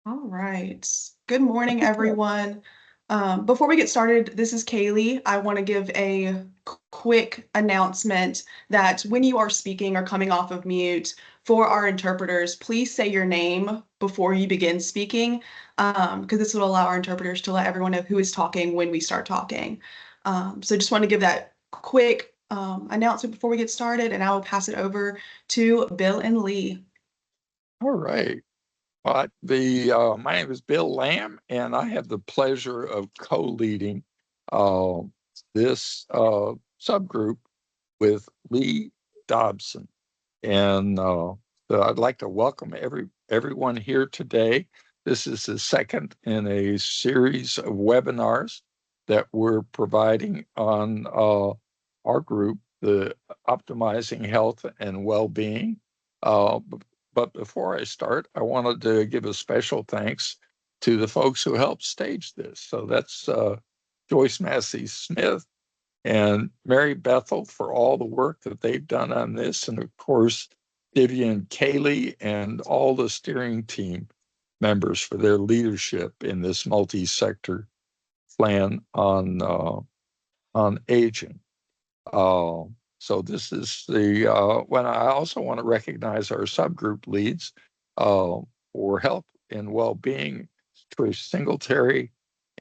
All right. Good morning, everyone. Before we get started, this is Kaylee. I want to give a quick announcement that when you are speaking or coming off of mute for our interpreters, please say your name before you begin speaking, because this will allow our interpreters to let everyone know who is talking when we start talking. So just want to give that quick announcement before we get started, and I will pass it over to Bill and Lee. All right. My name is Bill Lamb, and I have the pleasure of co-leading uh, this subgroup with Lee Dobson. And so I'd like to welcome everyone here today. This is the second in a series of webinars that we're providing on our group, the Optimizing Health and Well-Being. But before I start, I wanted to give a special thanks to the folks who helped stage this. So that's Joyce Massey Smith and Mary Bethel for all the work that they've done on this. And of course, Vivian Kaylee and all the steering team members for their leadership in this multi-sector plan on aging. So this is when I also want to recognize our subgroup leads for health and well-being, Trish Singletary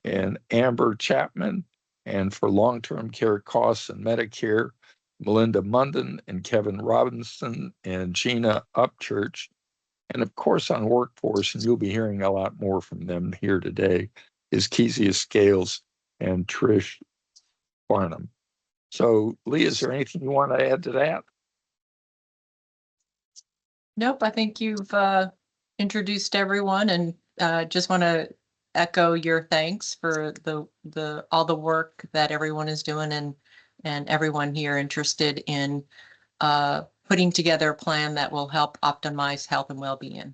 and Amber Chapman, and for long-term care costs and Medicare, Melinda Munden and Kevin Robinson and Gina Upchurch. And of course on workforce, and you'll be hearing a lot more from them here today, is Kezia Scales and Trish Barnum. So, Lee, is there anything you want to add to that? Nope, I think you've introduced everyone, and just want to echo your thanks for all the work that everyone is doing, and everyone here interested in putting together a plan that will help optimize health and well-being.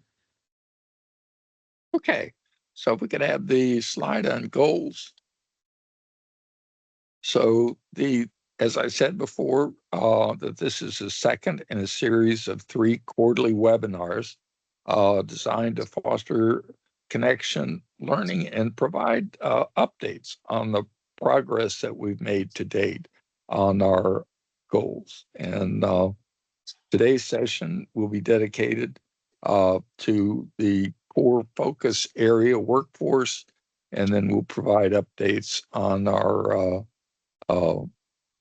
Okay, so if we could have the slide on goals. So as I said before, that this is the second in a series of 3 quarterly webinars designed to foster connection, learning, and provide updates on the progress that we've made to date on our goals. And today's session will be dedicated to the core focus area workforce, and then we'll provide updates on our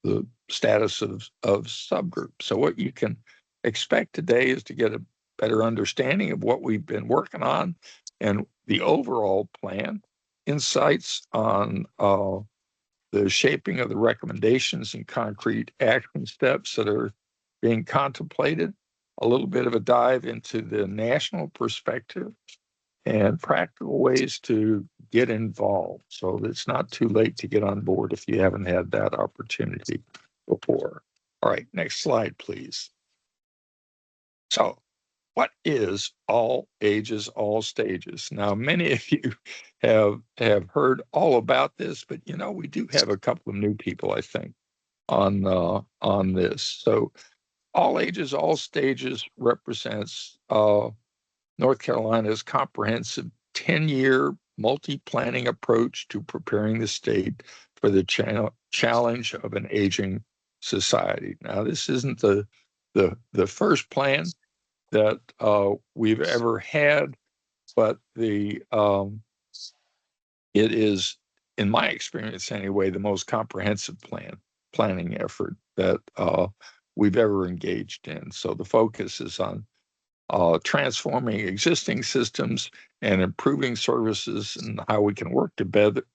the status of subgroups. So what you can expect today is to get a better understanding of what we've been working on and the overall plan, insights on the shaping of the recommendations and concrete action steps that are being contemplated, a little bit of a dive into the national perspective, and practical ways to get involved. So it's not too late to get on board if you haven't had that opportunity before. All right, next slide, please. So what is all ages, all stages? Now, many of you have heard all about this, but we do have a couple of new people, I think, on this. So all ages, all stages represents North Carolina's comprehensive 10-year multi-planning approach to preparing the state for the challenge of an aging society. Now, this isn't the first plan that we've ever had, but it is, in my experience anyway, the most comprehensive planning effort that we've ever engaged in. So the focus is on transforming existing systems and improving services and how we can work together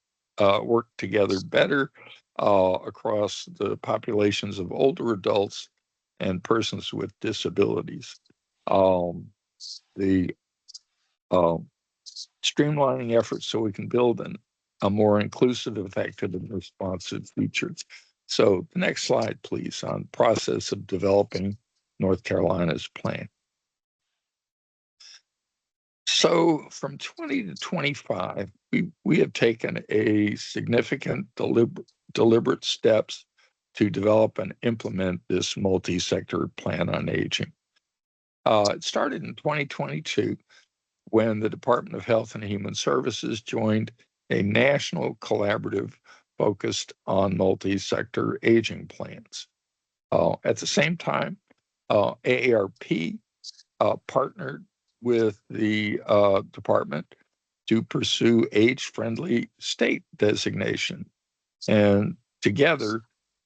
better across the populations of older adults and persons with disabilities. The streamlining efforts so we can build a more inclusive, effective, and responsive future. So the next slide, please, on process of developing North Carolina's plan. So from 20 to 25, we have taken a significant deliberate steps to develop and implement this multi-sector plan on aging. It started in 2022 when the Department of Health and Human Services joined a national collaborative focused on multi-sector aging plans. At the same time, AARP partnered with the department to pursue age-friendly state designation. And together,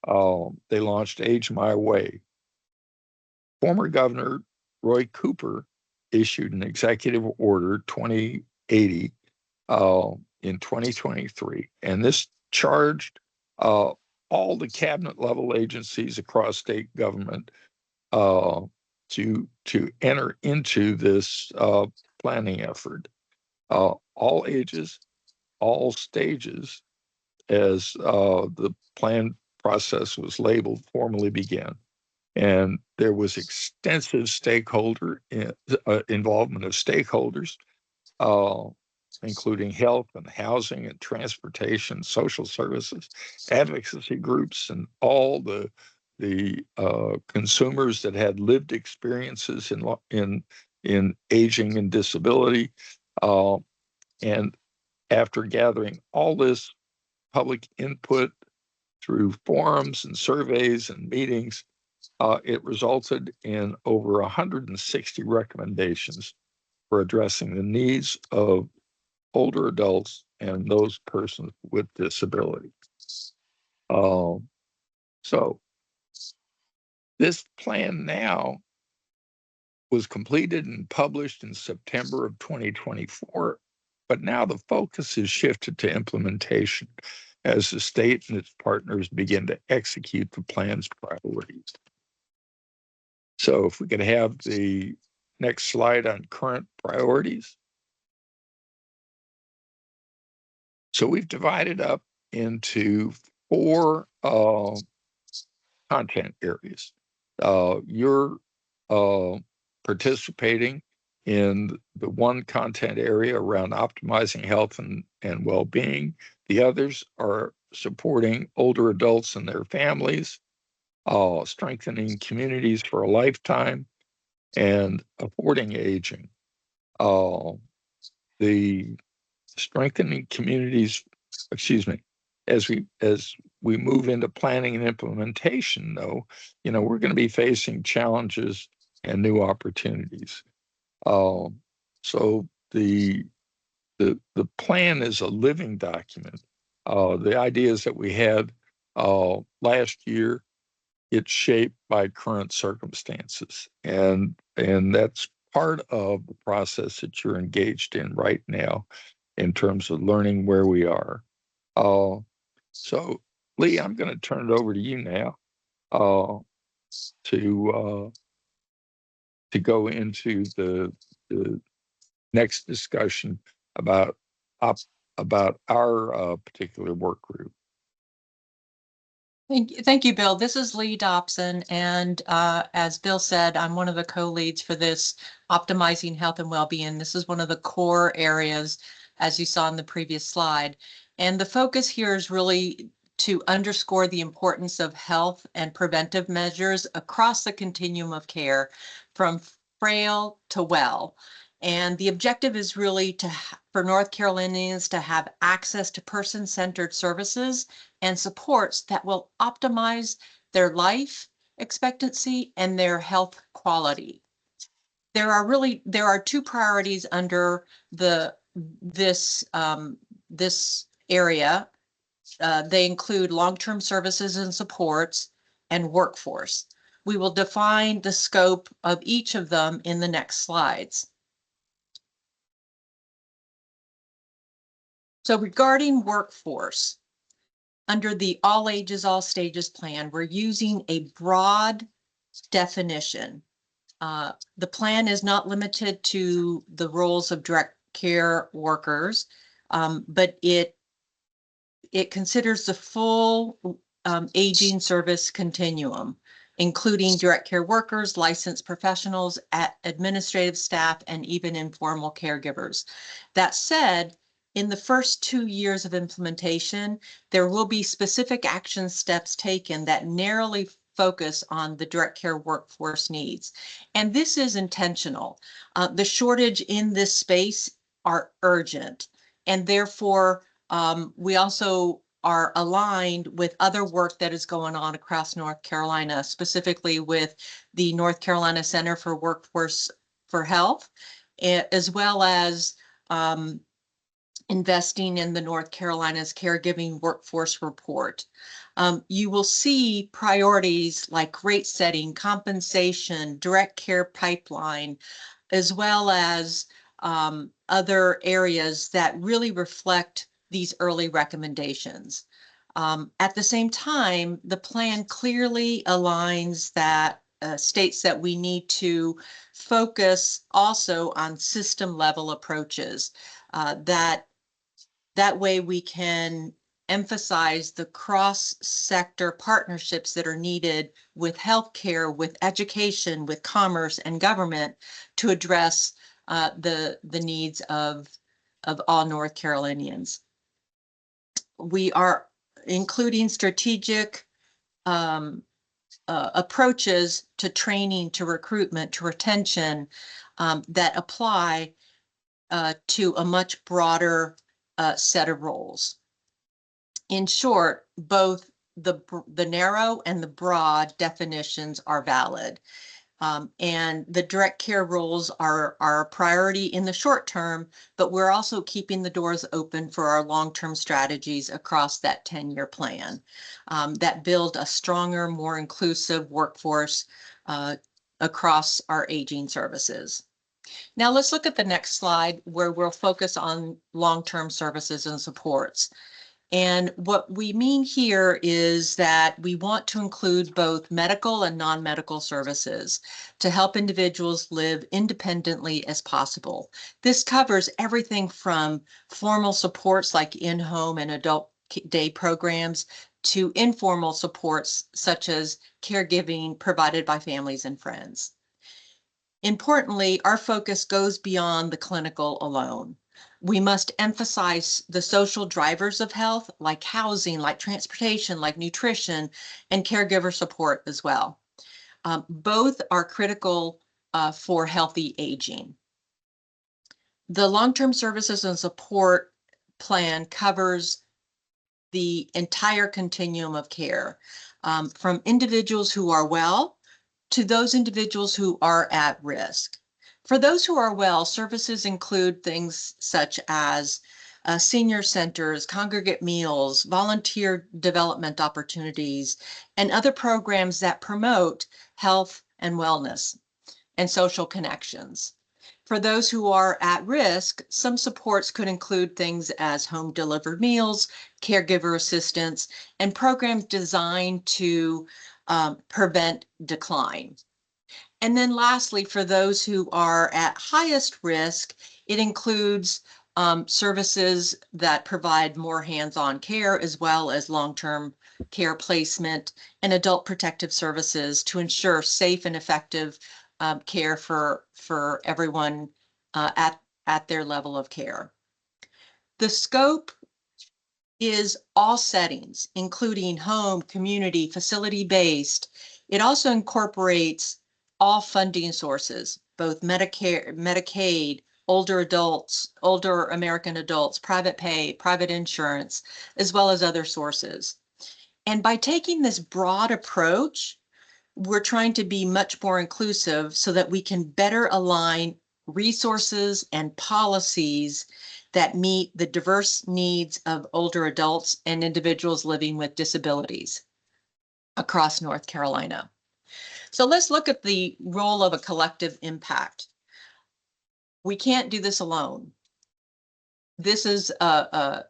they launched Age My Way. Former Governor Roy Cooper issued an executive order 2080 in 2023, and this charged all the cabinet level agencies across state government to enter into this planning effort. All ages, all stages, as the plan process was labeled, formally began. And there was extensive stakeholder involvement of stakeholders, including health and housing and transportation, social services, advocacy groups, and all the consumers that had lived experiences in aging and disability. And after gathering all this public input through forums and surveys and meetings, it resulted in over 160 recommendations for addressing the needs of older adults and those persons with disability. So this plan now was completed and published in September of 2024, but now the focus is shifted to implementation as the state and its partners begin to execute the plan's priorities. So if we could have the next slide on current priorities. So we've divided up into 4 content areas. You're participating in the one content area around optimizing health and well-being. The others are supporting older adults and their families, strengthening communities for a lifetime, and affording aging. The strengthening communities, as we move into planning and implementation, though, we're going to be facing challenges and new opportunities. So the plan is a living document. The ideas that we had last year, it's shaped by current circumstances, and that's part of the process that you're engaged in right now in terms of learning where we are. So Lee, I'm going to turn it over to you now to go into the next discussion about our particular work group. Thank you, Bill. This is Lee Dobson, and as Bill said, I'm one of the co-leads for this Optimizing Health and Wellbeing. This is one of the core areas, as you saw in the previous slide. And the focus here is really to underscore the importance of health and preventive measures across the continuum of care, from frail to well. And the objective is really for North Carolinians to have access to person-centered services and supports that will optimize their life expectancy and their health quality. There are 2 priorities under this area. They include long-term services and supports and workforce. We will define the scope of each of them in the next slides. So regarding workforce, under the All Ages, All Stages plan, we're using a broad definition. The plan is not limited to the roles of direct care workers, but it considers the full aging service continuum, including direct care workers, licensed professionals, administrative staff, and even informal caregivers. That said, in the first 2 years of implementation, there will be specific action steps taken that narrowly focus on the direct care workforce needs. And this is intentional. The shortage in this space are urgent, and therefore we also are aligned with other work that is going on across North Carolina, specifically with the North Carolina Center for Workforce for Health, as well as investing in the North Carolina's Caregiving Workforce Report. You will see priorities like rate setting, compensation, direct care pipeline, as well as other areas that really reflect these early recommendations. At the same time, the plan clearly aligns that states that we need to focus also on system level approaches, that way we can emphasize the cross-sector partnerships that are needed with healthcare, with education, with commerce and government to address the needs of all North Carolinians. We are including strategic approaches to training, to recruitment, to retention that apply to a much broader set of roles. In short, both the narrow and the broad definitions are valid. And the direct care roles are a priority in the short term, but we're also keeping the doors open for our long-term strategies across that 10-year plan that build a stronger, more inclusive workforce across our aging services. Now let's look at the next slide where we'll focus on long-term services and supports. And what we mean here is that we want to include both medical and non-medical services to help individuals live independently as possible. This covers everything from formal supports like in-home and adult day programs to informal supports such as caregiving provided by families and friends. Importantly, our focus goes beyond the clinical alone. We must emphasize the social drivers of health, like housing, like transportation, like nutrition, and caregiver support as well. Both are critical for healthy aging. The long-term services and support plan covers the entire continuum of care, from individuals who are well to those individuals who are at risk. For those who are well, services include things such as senior centers, congregate meals, volunteer development opportunities, and other programs that promote health and wellness and social connections. For those who are at risk, some supports could include things as home delivered meals, caregiver assistance, and programs designed to prevent decline. And then lastly, for those who are at highest risk, it includes services that provide more hands-on care as well as long-term care placement and adult protective services to ensure safe and effective care for everyone at their level of care. The scope is all settings, including home, community, facility-based. It also incorporates all funding sources, both Medicare, Medicaid, older adults, older American adults, private pay, private insurance, as well as other sources. And by taking this broad approach, we're trying to be much more inclusive so that we can better align resources and policies that meet the diverse needs of older adults and individuals living with disabilities across North Carolina. So let's look at the role of a collective impact. We can't do this alone. This is a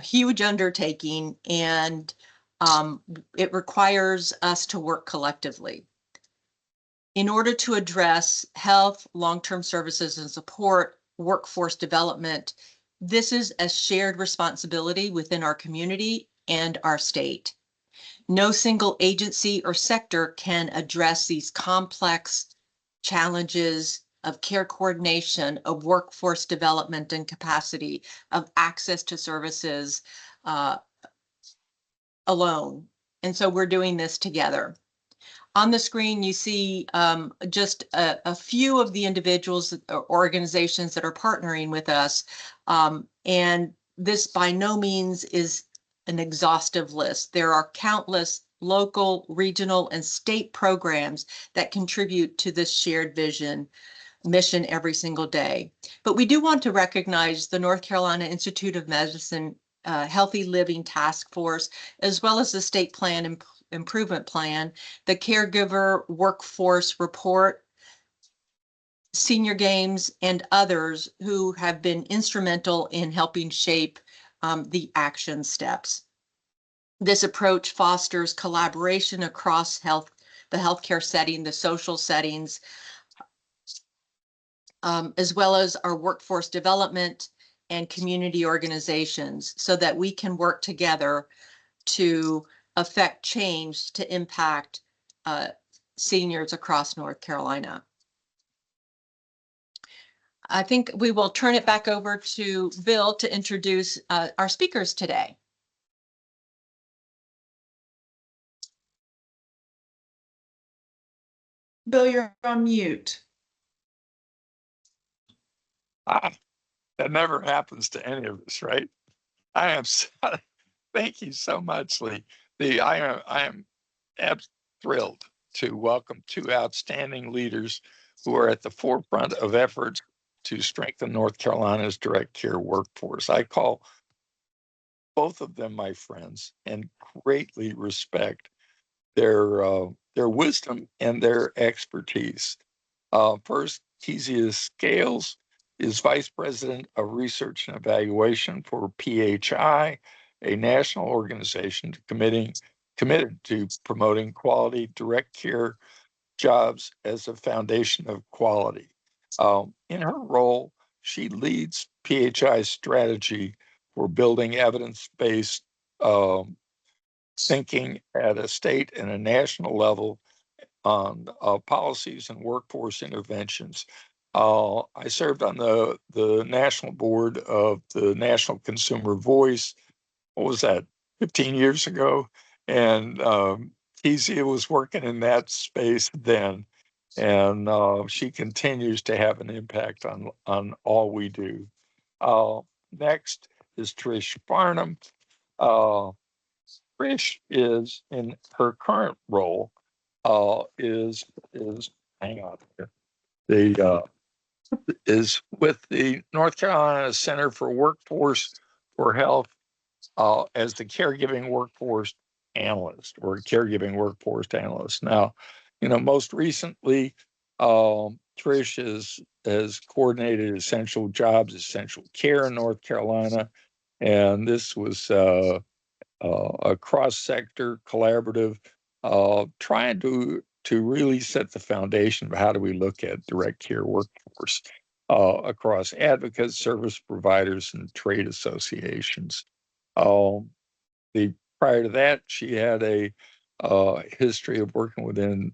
huge undertaking, and it requires us to work collectively. In order to address health, long-term services and support, workforce development, this is a shared responsibility within our community and our state. No single agency or sector can address these complex challenges of care coordination, of workforce development and capacity, of access to services alone. And so we're doing this together. On the screen, you see just a few of the individuals or organizations that are partnering with us. And this by no means is an exhaustive list. There are countless local, regional, and state programs that contribute to this shared vision mission every single day. But we do want to recognize the North Carolina Institute of Medicine Healthy Living Task Force, as well as the State Plan Improvement Plan, the Caregiver Workforce Report, Senior Games, and others who have been instrumental in helping shape the action steps. This approach fosters collaboration across the healthcare setting, the social settings, as well as our workforce development and community organizations, so that we can work together to affect change to impact seniors across North Carolina. I think we will turn it back over to Bill to introduce our speakers today. Bill, you're on mute. That never happens to any of us, right? I am. Thank you so much, Lee. I am thrilled to welcome two outstanding leaders who are at the forefront of efforts to strengthen North Carolina's direct care workforce. I call both of them my friends and greatly respect their wisdom and their expertise. First, Kezia Scales is Vice President of Research and Evaluation for PHI, a national organization committed to promoting quality direct care jobs as a foundation of quality. In her role, she leads PHI's strategy for building evidence-based thinking at a state and a national level on policies and workforce interventions. I served on the national board of the National Consumer Voice. What was that, 15 years ago? And Kezia was working in that space then. And she continues to have an impact on all we do. Next is Trish Farnham. Trish is in her current role is hang on here. Is with the North Carolina Center for Workforce for Health as the caregiving workforce analyst or caregiving workforce analyst. Now, most recently, Trish has coordinated essential jobs, essential care in North Carolina, and this was a cross-sector collaborative trying to really set the foundation of how do we look at direct care workforce across advocates, service providers, and trade associations. Prior to that, she had a history of working within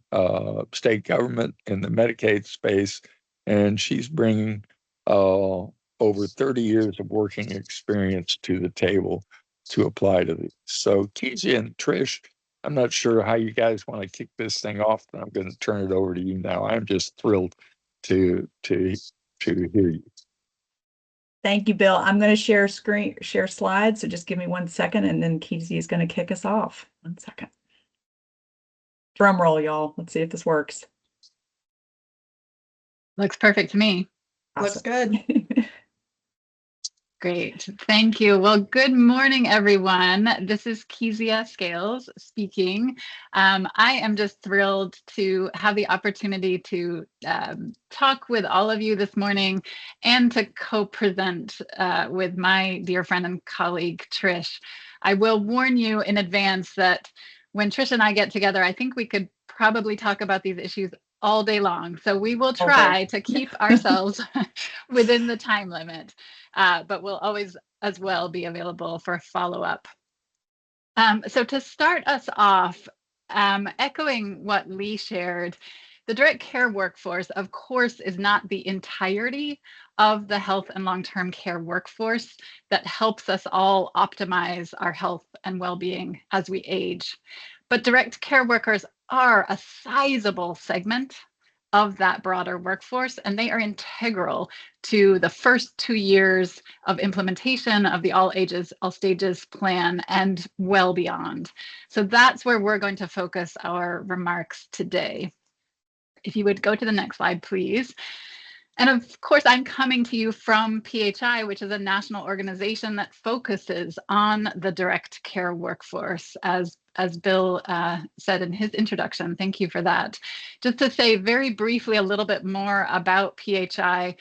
state government in the Medicaid space, and she's bringing over 30 years of working experience to the table to apply to these. So Kezia and Trish, I'm not sure how you guys want to kick this thing off, but I'm going to turn it over to you now. I'm just thrilled to hear you. Thank you, Bill. I'm going to share slides. So just give me 1 second, and then Kezia is going to kick us off. 1 second. Drum roll, y'all. Let's see if this works. Looks perfect to me. Looks Awesome. good. Great. Thank you. Well, good morning, everyone. This is Kezia Scales speaking. I am just thrilled to have the opportunity to talk with all of you this morning and to co-present with my dear friend and colleague, Trish. I will warn you in advance that when Trish and I get together, I think we could probably talk about these issues all day long. So we will try to keep ourselves within the time limit, but we'll always as well be available for follow-up. So to start us off, echoing what Lee shared, the direct care workforce, of course, is not the entirety of the health and long-term care workforce that helps us all optimize our health and well-being as we age. But direct care workers are a sizable segment of that broader workforce, and they are integral to the first 2 years of implementation of the All Ages, All Stages plan and well beyond. So that's where we're going to focus our remarks today. If you would go to the next slide, please. And of course, I'm coming to you from PHI, which is a national organization that focuses on the direct care workforce, as Bill said in his introduction. Thank you for that. Just to say very briefly a little bit more about PHI.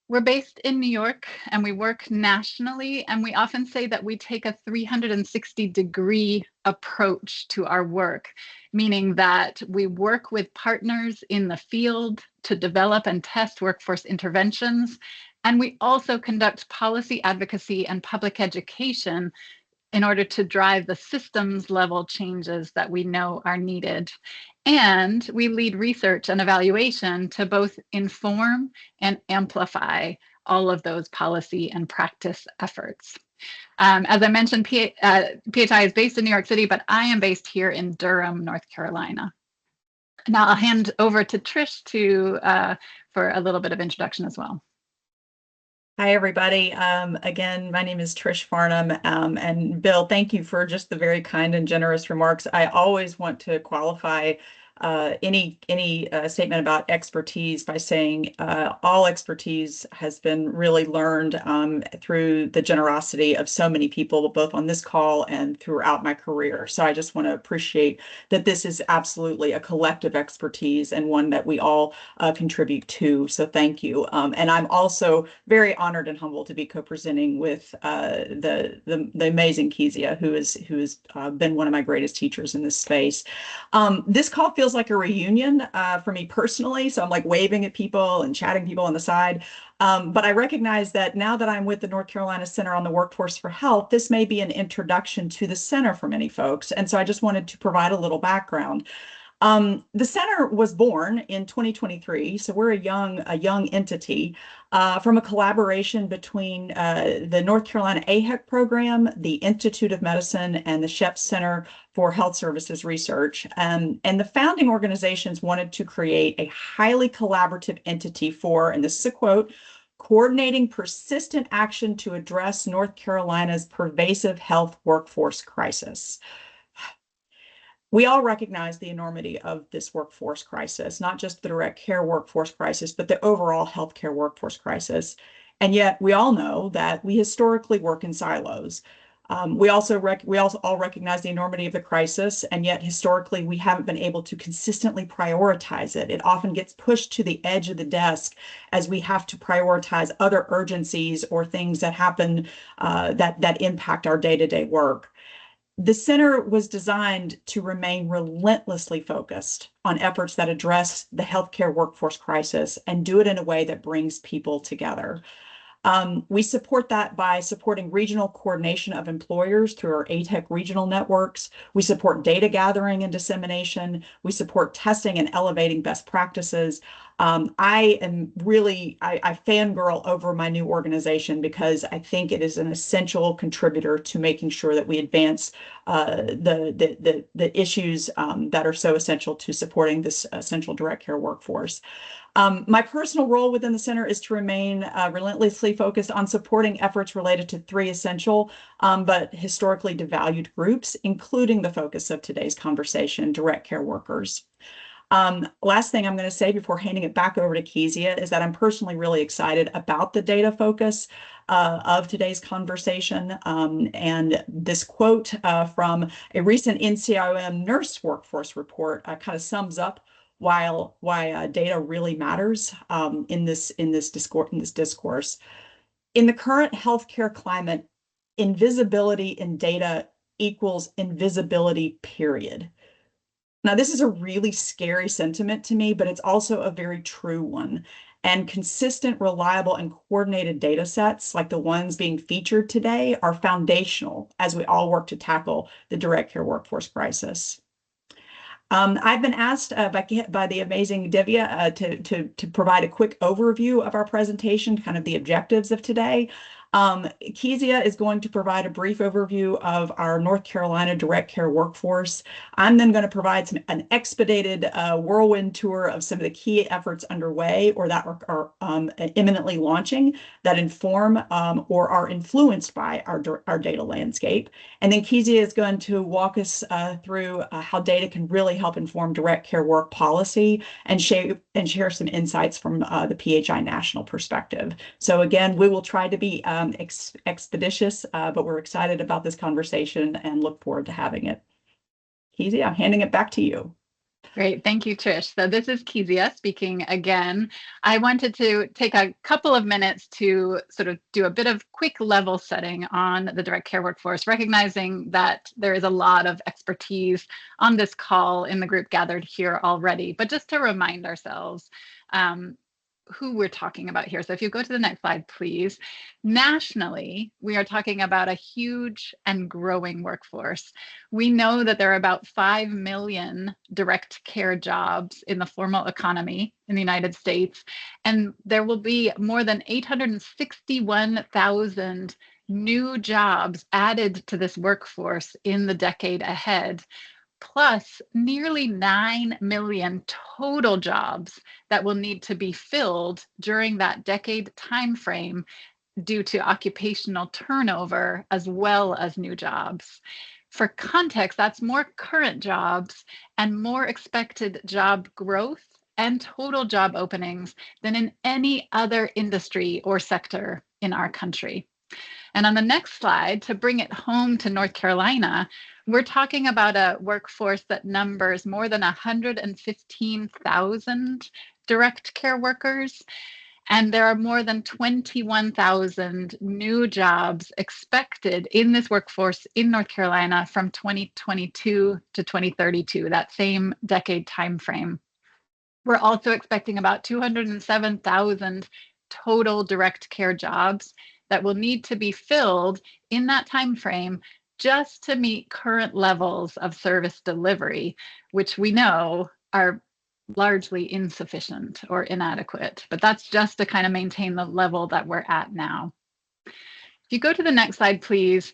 We're based in New York and we work nationally, and we often say that we take a 360-degree approach to our work, meaning that we work with partners in the field to develop and test workforce interventions, and we also conduct policy advocacy and public education in order to drive the systems level changes that we know are needed. And we lead research and evaluation to both inform and amplify all of those policy and practice efforts. As I mentioned, PHI is based in New York City, but I am based here in Durham, North Carolina. Now I'll hand over to Trish for a little bit of introduction as well. Hi, everybody. Again, my name is Trish Farnham, and Bill, thank you for just the very kind and generous remarks. I always want to qualify any statement about expertise by saying all expertise has been really learned through the generosity of so many people, both on this call and throughout my career. So I just want to appreciate that this is absolutely a collective expertise and one that we all contribute to. So thank you. And I'm also very honored and humbled to be co-presenting with the amazing Kezia, who has been one of my greatest teachers in this space. This call feels like a reunion for me personally. So I'm like waving at people and chatting people on the side. But I recognize that now that I'm with the North Carolina Center on the Workforce for Health, this may be an introduction to the center for many folks. And so I just wanted to provide a little background. The center was born in 2023, so we're a young entity from a collaboration between the North Carolina AHEC program, the Institute of Medicine, and the Sheps Center for Health Services Research. And the founding organizations wanted to create a highly collaborative entity for, and this is a quote, coordinating persistent action to address North Carolina's pervasive health workforce crisis. We all recognize the enormity of this workforce crisis, not just the direct care workforce crisis, but the overall healthcare workforce crisis. And yet we all know that we historically work in silos. We also all recognize the enormity of the crisis, and yet historically we haven't been able to consistently prioritize it. It often gets pushed to the edge of the desk as we have to prioritize other urgencies or things that happen that impact our day-to-day work. The center was designed to remain relentlessly focused on efforts that address the healthcare workforce crisis and do it in a way that brings people together. We support that by supporting regional coordination of employers through our ATEC regional networks. We support data gathering and dissemination. We support testing and elevating best practices. I fangirl over my new organization because I think it is an essential contributor to making sure that we advance the issues that are so essential to supporting this essential direct care workforce. My personal role within the center is to remain relentlessly focused on supporting efforts related to three essential but historically devalued groups, including the focus of today's conversation, direct care workers. Last thing I'm going to say before handing it back over to Kezia is that I'm personally really excited about the data focus of today's conversation. And this quote from a recent NCIOM nurse workforce report kind of sums up why data really matters in this discourse. In the current healthcare climate, invisibility in data equals invisibility, period. Now, this is a really scary sentiment to me, but it's also a very true one. And consistent, reliable, and coordinated data sets like the ones being featured today are foundational as we all work to tackle the direct care workforce crisis. I've been asked by the amazing Divya to provide a quick overview of our presentation, kind of the objectives of today. Kezia is going to provide a brief overview of our North Carolina direct care workforce. I'm then going to provide an expedited whirlwind tour of some of the key efforts underway or that are imminently launching that inform or are influenced by our data landscape. And then Kezia is going to walk us through how data can really help inform direct care work policy and share some insights from the PHI national perspective. So again, we will try to be expeditious, but we're excited about this conversation and look forward to having it. Kezia, I'm handing it back to you. Great. Thank you, Trish. So this is Kezia speaking again. I wanted to take a couple of minutes to sort of do a bit of quick level setting on the direct care workforce, recognizing that there is a lot of expertise on this call in the group gathered here already. But just to remind ourselves, who we're talking about here. So if you go to the next slide, please. Nationally, we are talking about a huge and growing workforce. We know that there are about 5 million direct care jobs in the formal economy in the United States, and there will be more than 861,000 new jobs added to this workforce in the decade ahead, plus nearly 9 million total jobs that will need to be filled during that decade timeframe due to occupational turnover as well as new jobs. For context, that's more current jobs and more expected job growth and total job openings than in any other industry or sector in our country. And on the next slide, to bring it home to North Carolina, we're talking about a workforce that numbers more than 115,000 direct care workers. And there are more than 21,000 new jobs expected in this workforce in North Carolina from 2022 to 2032, that same decade timeframe. We're also expecting about 207,000 total direct care jobs that will need to be filled in that time frame just to meet current levels of service delivery, which we know are largely insufficient or inadequate. But that's just to kind of maintain the level that we're at now. If you go to the next slide, please.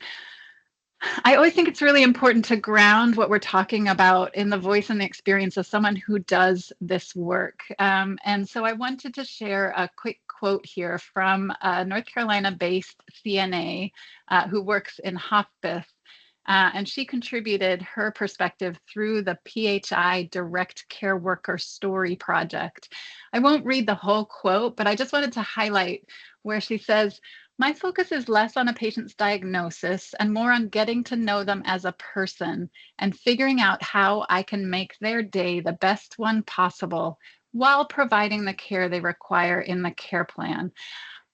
I always think it's really important to ground what we're talking about in the voice and the experience of someone who does this work. And so I wanted to share a quick quote here from a North Carolina-based CNA who works in hospice. And she contributed her perspective through the PHI Direct Care Worker Story Project. I won't read the whole quote, but I just wanted to highlight where she says, "My focus is less on a patient's diagnosis and more on getting to know them as a person and figuring out how I can make their day the best one possible while providing the care they require in the care plan."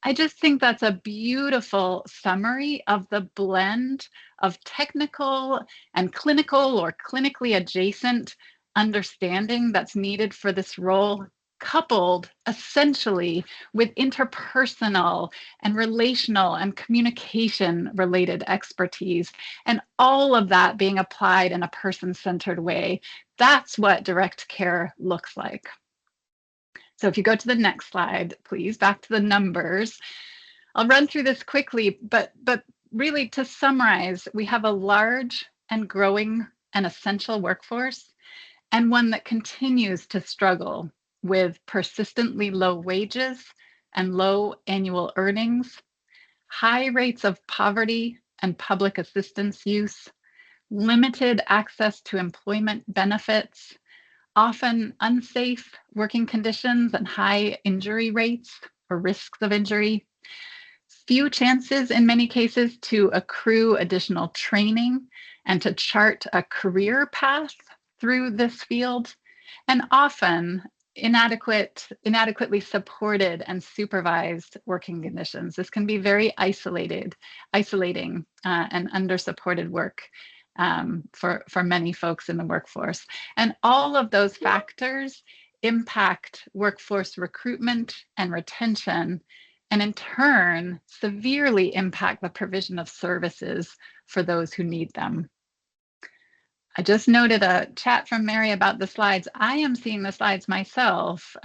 I just think that's a beautiful summary of the blend of technical and clinical or clinically adjacent understanding that's needed for this role, coupled essentially with interpersonal and relational and communication related expertise, and all of that being applied in a person-centered way. That's what direct care looks like. So if you go to the next slide, please, back to the numbers. I'll run through this quickly, but really to summarize, we have a large and growing and essential workforce, and one that continues to struggle with persistently low wages and low annual earnings, high rates of poverty and public assistance use, limited access to employment benefits, often unsafe working conditions and high injury rates or risks of injury, few chances in many cases to accrue additional training and to chart a career path through this field, and often inadequately supported and supervised working conditions. This can be very isolating and under-supported work for many folks in the workforce. And all of those factors impact workforce recruitment and retention, and in turn, severely impact the provision of services for those who need them. I just noted a chat from Mary about the slides. I am seeing the slides myself,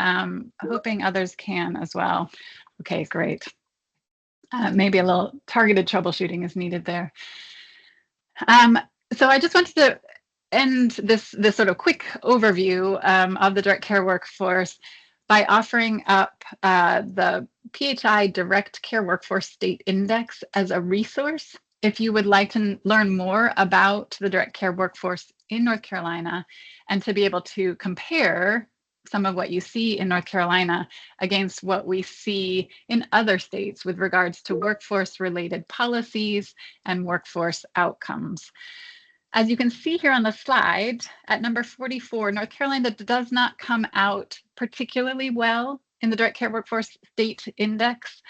hoping others can as well. Okay, great. Maybe a little targeted troubleshooting is needed there. So I just wanted to end this sort of quick overview of the direct care workforce by offering up the PHI Direct Care Workforce State Index as a resource. If you would like to learn more about the direct care workforce in North Carolina and to be able to compare some of what you see in North Carolina against what we see in other states with regards to workforce related policies and workforce outcomes. As you can see here on the slide, at number 44, North Carolina does not come out particularly well in the Direct Care Workforce State Index,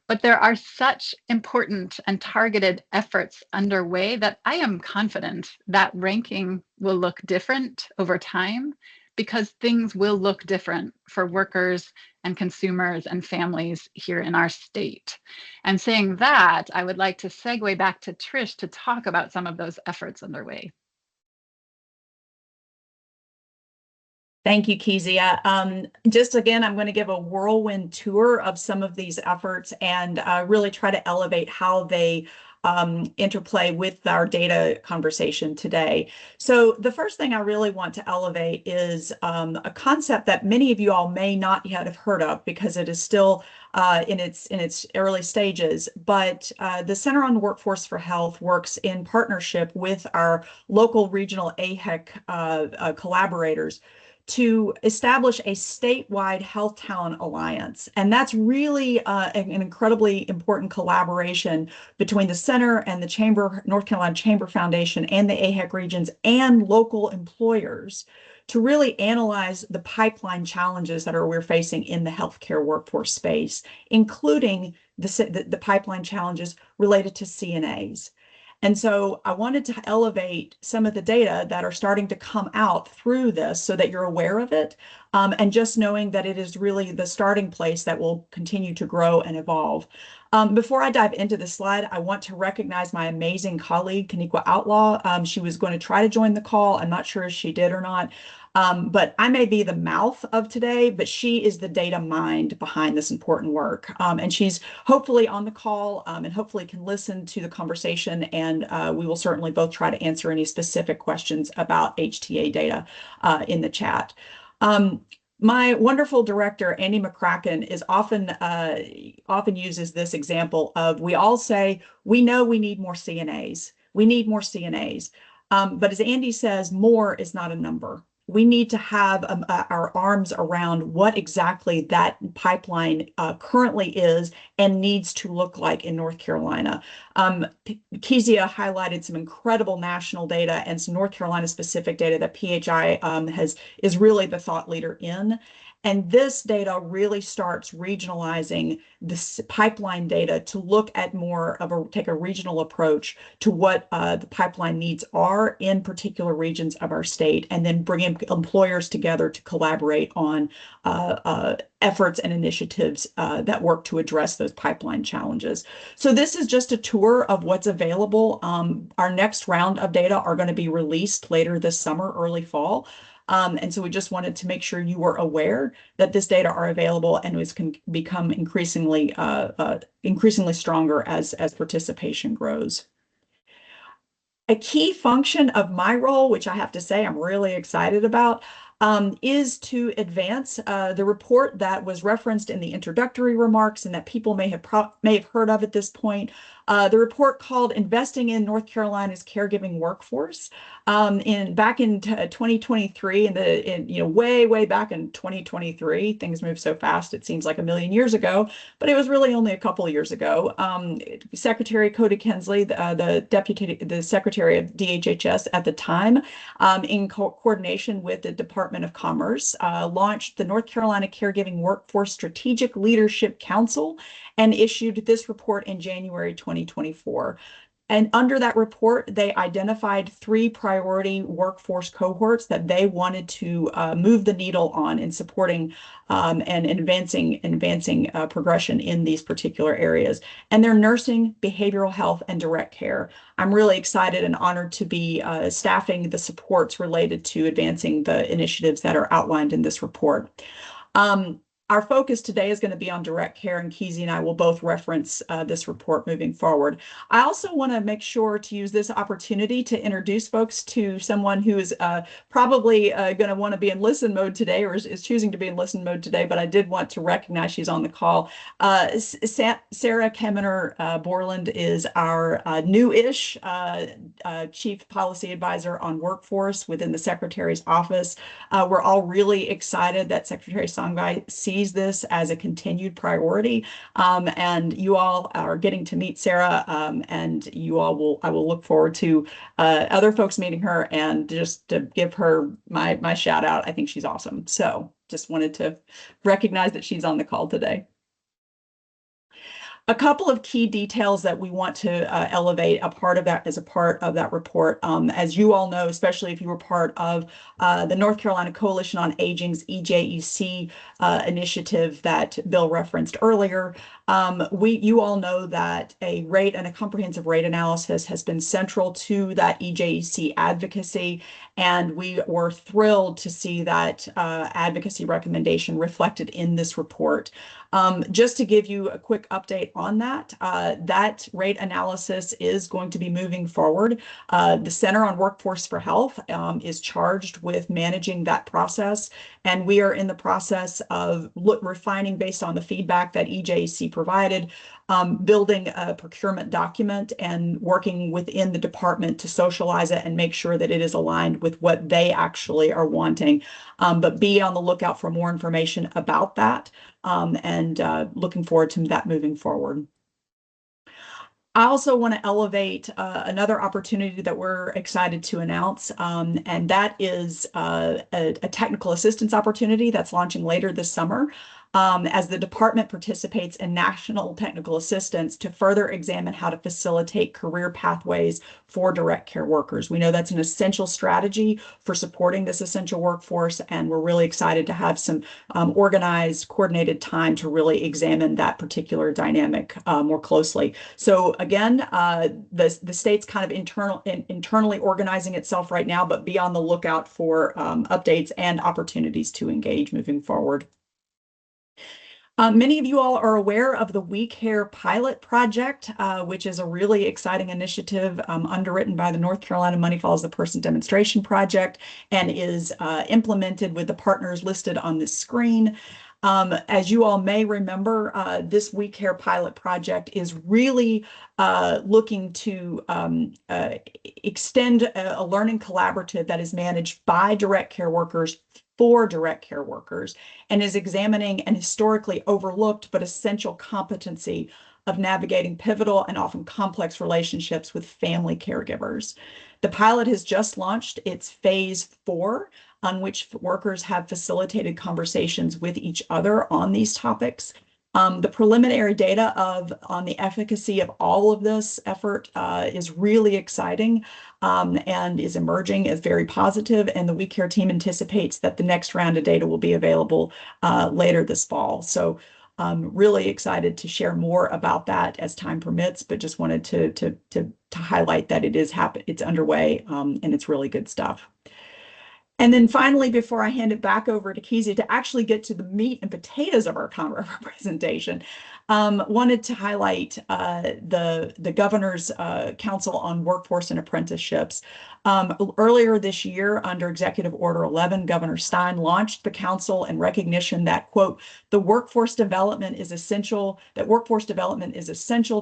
but there are such important and targeted efforts underway that I am confident that ranking will look different over time, because things will look different for workers and consumers and families here in our state. And saying that, I would like to segue back to Trish to talk about some of those efforts underway. Thank you, Kezia. Just again, I'm going to give a whirlwind tour of some of these efforts and really try to elevate how they interplay with our data conversation today. So the first thing I really want to elevate is a concept that many of you all may not yet have heard of because it is still in its early stages. But the Center on Workforce for Health works in partnership with our local regional AHEC collaborators to establish a statewide health talent alliance. And that's really an incredibly important collaboration between the center and the Chamber, North Carolina Chamber Foundation and the AHEC regions and local employers to really analyze the pipeline challenges that we're facing in the healthcare workforce space, including the pipeline challenges related to CNAs. And so I wanted to elevate some of the data that are starting to come out through this so that you're aware of it, and just knowing that it is really the starting place that will continue to grow and evolve. Before I dive into the slide, I want to recognize my amazing colleague, Kaniqua Outlaw. She was going to try to join the call. I'm not sure if she did or not. But I may be the mouth of today, but she is the data mind behind this important work. And she's hopefully on the call and hopefully can listen to the conversation. And we will certainly both try to answer any specific questions about HTA data in the chat. My wonderful director, Andy McCracken, is often uses this example of, we all say, we know we need more CNAs. We need more CNAs. But as Andy says, more is not a number. We need to have our arms around what exactly that pipeline currently is and needs to look like in North Carolina. Kezia highlighted some incredible national data and some North Carolina specific data that PHI is really the thought leader in. And this data really starts regionalizing this pipeline data to look at more of take a regional approach to what the pipeline needs are in particular regions of our state, and then bringing employers together to collaborate on efforts and initiatives that work to address those pipeline challenges. So this is just a tour of what's available. Our next round of data are going to be released later this summer, early fall. And so we just wanted to make sure you were aware that this data are available and can become increasingly stronger as participation grows. A key function of my role, which I have to say I'm really excited about, is to advance the report that was referenced in the introductory remarks and that people may have heard of at this point. The report called Investing in North Carolina's Caregiving Workforce. Back in 2023, way back in 2023, things move so fast, it seems like a million years ago, but it was really only a couple of years ago. Secretary Cody Kensley, the Secretary of DHHS at the time, in coordination with the Department of Commerce, launched the North Carolina Caregiving Workforce Strategic Leadership Council and issued this report in January 2024. And under that report, they identified 3 priority workforce cohorts that they wanted to move the needle on in supporting and advancing progression in these particular areas. And they're nursing, behavioral health, and direct care. I'm really excited and honored to be staffing the supports related to advancing the initiatives that are outlined in this report. Our focus today is going to be on direct care, and Keezy and I will both reference this report moving forward. I also want to make sure to use this opportunity to introduce folks to someone who is probably going to want to be in listen mode today, or is choosing to be in listen mode today, but I did want to recognize she's on the call. Sarah Kemener Borland is our new-ish Chief Policy Advisor on Workforce within the Secretary's office. We're all really excited that Secretary Songai sees this as a continued priority, and you all are getting to meet Sarah, and I will look forward to other folks meeting her, and just to give her my shout out. I think she's awesome. So just wanted to recognize that she's on the call today. A couple of key details that we want to elevate a part of that as a part of that report. As you all know, especially if you were part of the North Carolina Coalition on Aging's EJEC initiative that Bill referenced earlier, you all know that a rate and a comprehensive rate analysis has been central to that EJEC advocacy, and we were thrilled to see that advocacy recommendation reflected in this report. Just to give you a quick update on that, that rate analysis is going to be moving forward. The Center on Workforce for Health is charged with managing that process, and we are in the process of refining based on the feedback that EJEC provided, building a procurement document and working within the department to socialize it and make sure that it is aligned with what they actually are wanting. But be on the lookout for more information about that, and looking forward to that moving forward. I also want to elevate another opportunity that we're excited to announce, and that is a technical assistance opportunity that's launching later this summer. As the department participates in national technical assistance to further examine how to facilitate career pathways for direct care workers. We know that's an essential strategy for supporting this essential workforce, and we're really excited to have some organized, coordinated time to really examine that particular dynamic more closely. So again, the state's kind of internally organizing itself right now, but be on the lookout for updates and opportunities to engage moving forward. Many of you all are aware of the We Care pilot project, which is a really exciting initiative underwritten by the North Carolina Money Follows the Person demonstration project, and is implemented with the partners listed on this screen. As you all may remember, this We Care pilot project is really looking to extend a learning collaborative that is managed by direct care workers for direct care workers, and is examining an historically overlooked but essential competency of navigating pivotal and often complex relationships with family caregivers. The pilot has just launched its phase 4, on which workers have facilitated conversations with each other on these topics. The preliminary data on the efficacy of all of this effort is really exciting, and is emerging as very positive, and the We Care team anticipates that the next round of data will be available later this fall. So really excited to share more about that as time permits, but just wanted to highlight that it's underway, and it's really good stuff. And then finally, before I hand it back over to Keezy to actually get to the meat and potatoes of our presentation, wanted to highlight the Governor's Council on Workforce and Apprenticeships. Earlier this year, under Executive Order 11, Governor Stein launched the council in recognition that, quote, workforce development is essential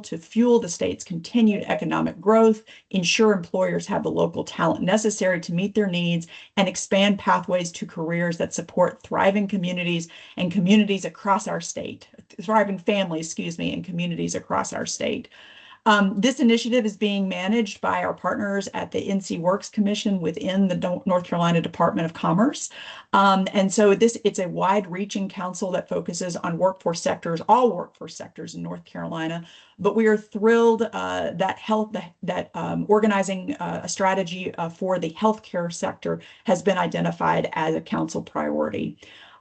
to fuel the state's continued economic growth, ensure employers have the local talent necessary to meet their needs, and expand pathways to careers that support thriving communities and communities across our state, thriving families, and communities across our state. This initiative is being managed by our partners at the NC Works Commission within the North Carolina Department of Commerce. And so it's a wide-reaching council that focuses on all workforce sectors in North Carolina. But we are thrilled that organizing a strategy for the healthcare sector has been identified as a council priority.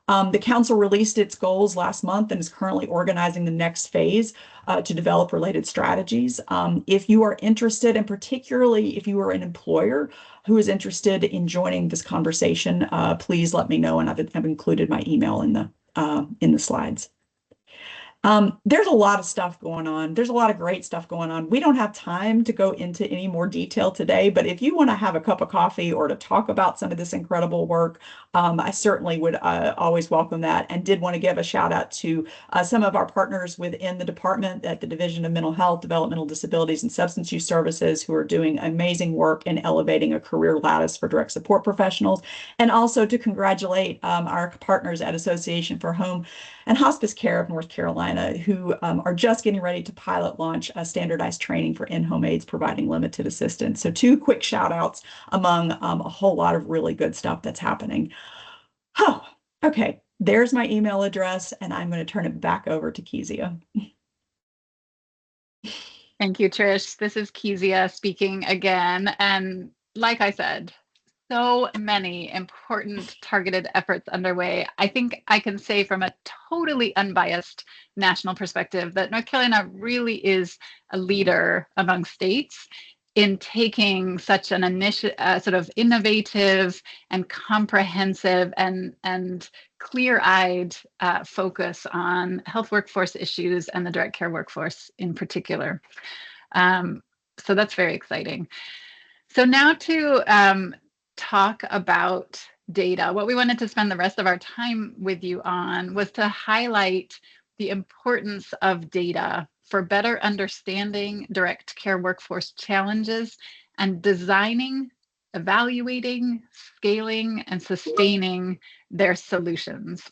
The council released its goals last month and is currently organizing the next phase to develop related strategies. If you are interested, and particularly if you are an employer who is interested in joining this conversation, please let me know, and I've included my email in in the slides. There's a lot of stuff going on. There's a lot of great stuff going on. We don't have time to go into any more detail today, but if you want to have a cup of coffee or to talk about some of this incredible work, I certainly would always welcome that, and did want to give a shout out to some of our partners within the department at the Division of Mental Health, Developmental Disabilities, and Substance Use Services, who are doing amazing work in elevating a career lattice for direct support professionals, and also to congratulate our partners at Association for Home and Hospice Care of North Carolina, who are just getting ready to pilot launch a standardized training for in-home aides providing limited assistance. So 2 quick shout outs among a whole lot of really good stuff that's happening. Oh, okay, there's my email address, and I'm going to turn it back over to Kezia. Thank you, Trish. This is Kezia speaking again. And like I said, so many important targeted efforts underway. I think I can say from a totally unbiased national perspective that North Carolina really is a leader among states in taking such an sort of innovative and comprehensive and clear-eyed focus on health workforce issues and the direct care workforce in particular. So that's very exciting. So now to talk about data. What we wanted to spend the rest of our time with you on was to highlight the importance of data for better understanding direct care workforce challenges and designing, evaluating, scaling, and sustaining their solutions.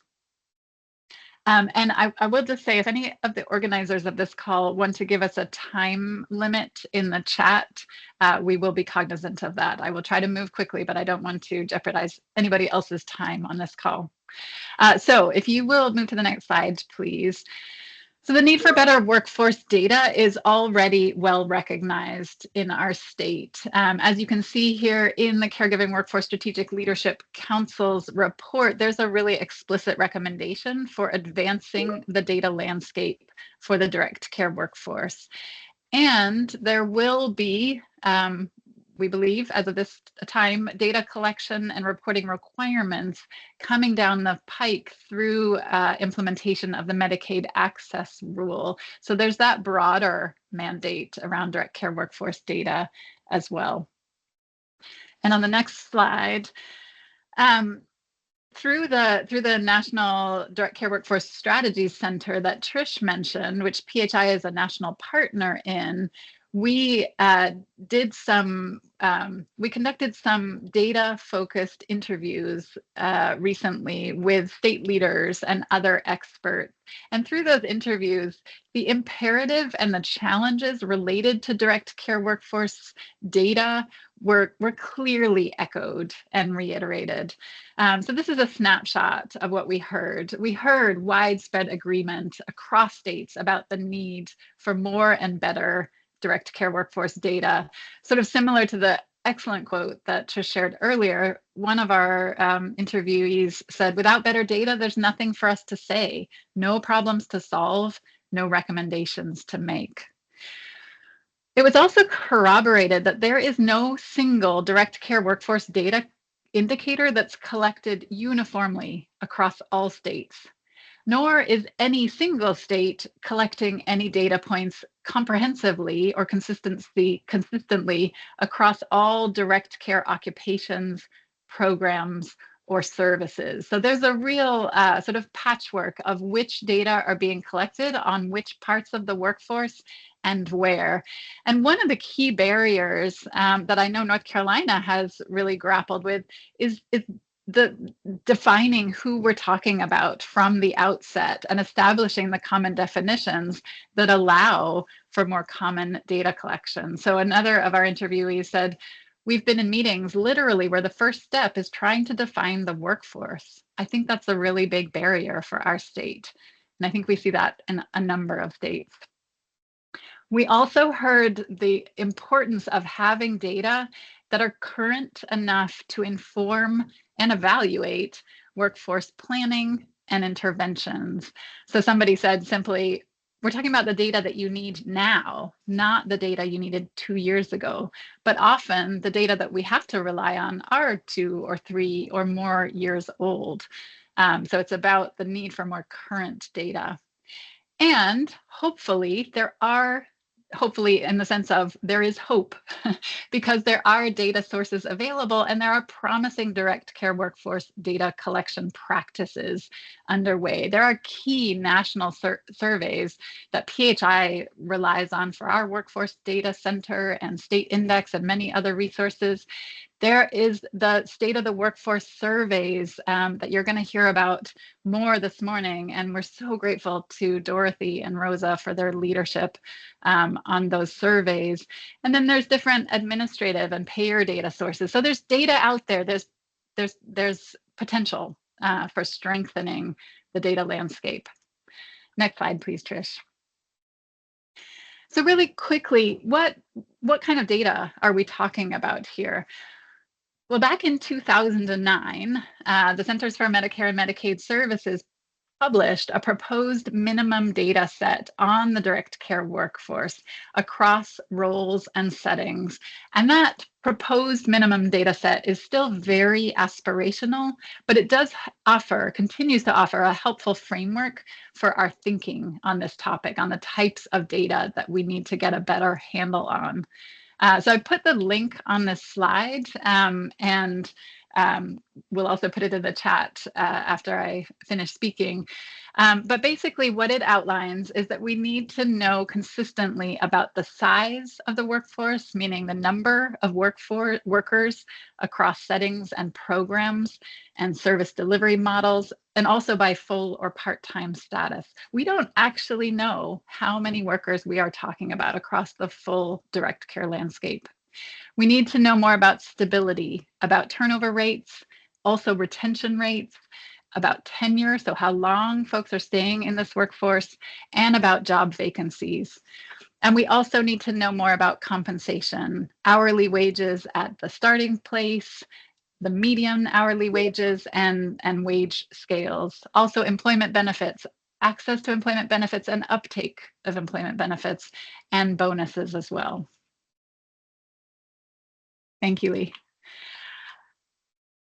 And I will just say, if any of the organizers of this call want to give us a time limit in the chat, we will be cognizant of that. I will try to move quickly, but I don't want to jeopardize anybody else's time on this call. So if you will move to the next slide, please. So the need for better workforce data is already well recognized in our state. As you can see here in the Caregiving Workforce Strategic Leadership Council's report, there's a really explicit recommendation for advancing the data landscape for the direct care workforce. And there will be, we believe, as of this time, data collection and reporting requirements coming down the pike through implementation of the Medicaid access rule. So there's that broader mandate around direct care workforce data as well. And on the next slide, through the National Direct Care Workforce Strategies Center that Trish mentioned, which PHI is a national partner in, we conducted some data-focused interviews recently with state leaders and other experts. And through those interviews, the imperative and the challenges related to direct care workforce data were clearly echoed and reiterated. So this is a snapshot of what we heard. We heard widespread agreement across states about the need for more and better direct care workforce data, sort of similar to the excellent quote that Trish shared earlier. One of our interviewees said, "Without better data, there's nothing for us to say, no problems to solve, no recommendations to make." It was also corroborated that there is no single direct care workforce data indicator that's collected uniformly across all states, nor is any single state collecting any data points comprehensively or consistently across all direct care occupations, programs, or services. So there's a real sort of patchwork of which data are being collected on which parts of the workforce and where. And one of the key barriers that I know North Carolina has really grappled with is the defining who we're talking about from the outset and establishing the common definitions that allow for more common data collection. So another of our interviewees said, "We've been in meetings literally where the first step is trying to define the workforce." I think that's a really big barrier for our state. And I think we see that in a number of states. We also heard the importance of having data that are current enough to inform and evaluate workforce planning and interventions. So somebody said simply, we're talking about the data that you need now, not the data you needed 2 years ago. But often the data that we have to rely on are 2 or 3 or more years old. So it's about the need for more current data. And hopefully hopefully in the sense of there is hope because there are data sources available and there are promising direct care workforce data collection practices underway. There are key national surveys that PHI relies on for our Workforce Data Center and State Index and many other resources. There is the state of the workforce surveys that you're going to hear about more this morning. And we're so grateful to Dorothy and Rosa for their leadership on those surveys. And then there's different administrative and payer data sources. So there's data out there. There's potential for strengthening the data landscape. Next slide, please, Trish. So really quickly, what kind of data are we talking about here? Well, back in 2009, the Centers for Medicare and Medicaid Services published a proposed minimum data set on the direct care workforce across roles and settings. And that proposed minimum data set is still very aspirational, but it does continues to offer a helpful framework for our thinking on this topic, on the types of data that we need to get a better handle on. So I put the link on this slide and we'll also put it in the chat after I finish speaking. But basically what it outlines is that we need to know consistently about the size of the workforce, meaning the number of workers across settings and programs and service delivery models, and also by full or part-time status. We don't actually know how many workers we are talking about across the full direct care landscape. We need to know more about stability, about turnover rates, also retention rates, about tenure, so how long folks are staying in this workforce, and about job vacancies. And we also need to know more about compensation, hourly wages at the starting place, the median hourly wages, and wage scales. Also employment benefits, access to employment benefits and uptake of employment benefits, and bonuses as well. Thank you, Lee.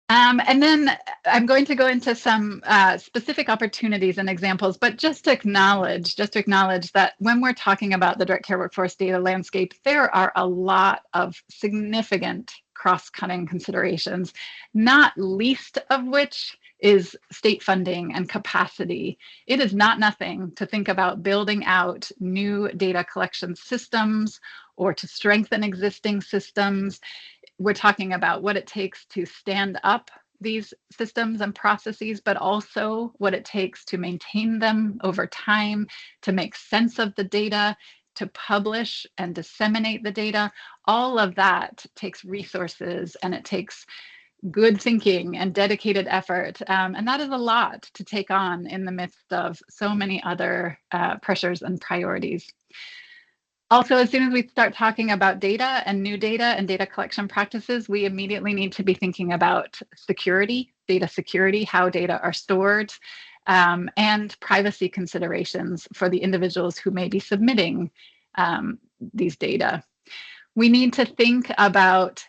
And then I'm going to go into some specific opportunities and examples, but just to acknowledge that when we're talking about the direct care workforce data landscape, there are a lot of significant cross-cutting considerations, not least of which is state funding and capacity. It is not nothing to think about building out new data collection systems or to strengthen existing systems. We're talking about what it takes to stand up these systems and processes, but also what it takes to maintain them over time, to make sense of the data, to publish and disseminate the data. All of that takes resources and it takes good thinking and dedicated effort. And that is a lot to take on in the midst of so many other pressures and priorities. Also, as soon as we start talking about data and new data and data collection practices, we immediately need to be thinking about security, data security, how data are stored, and privacy considerations for the individuals who may be submitting these data. We need to think about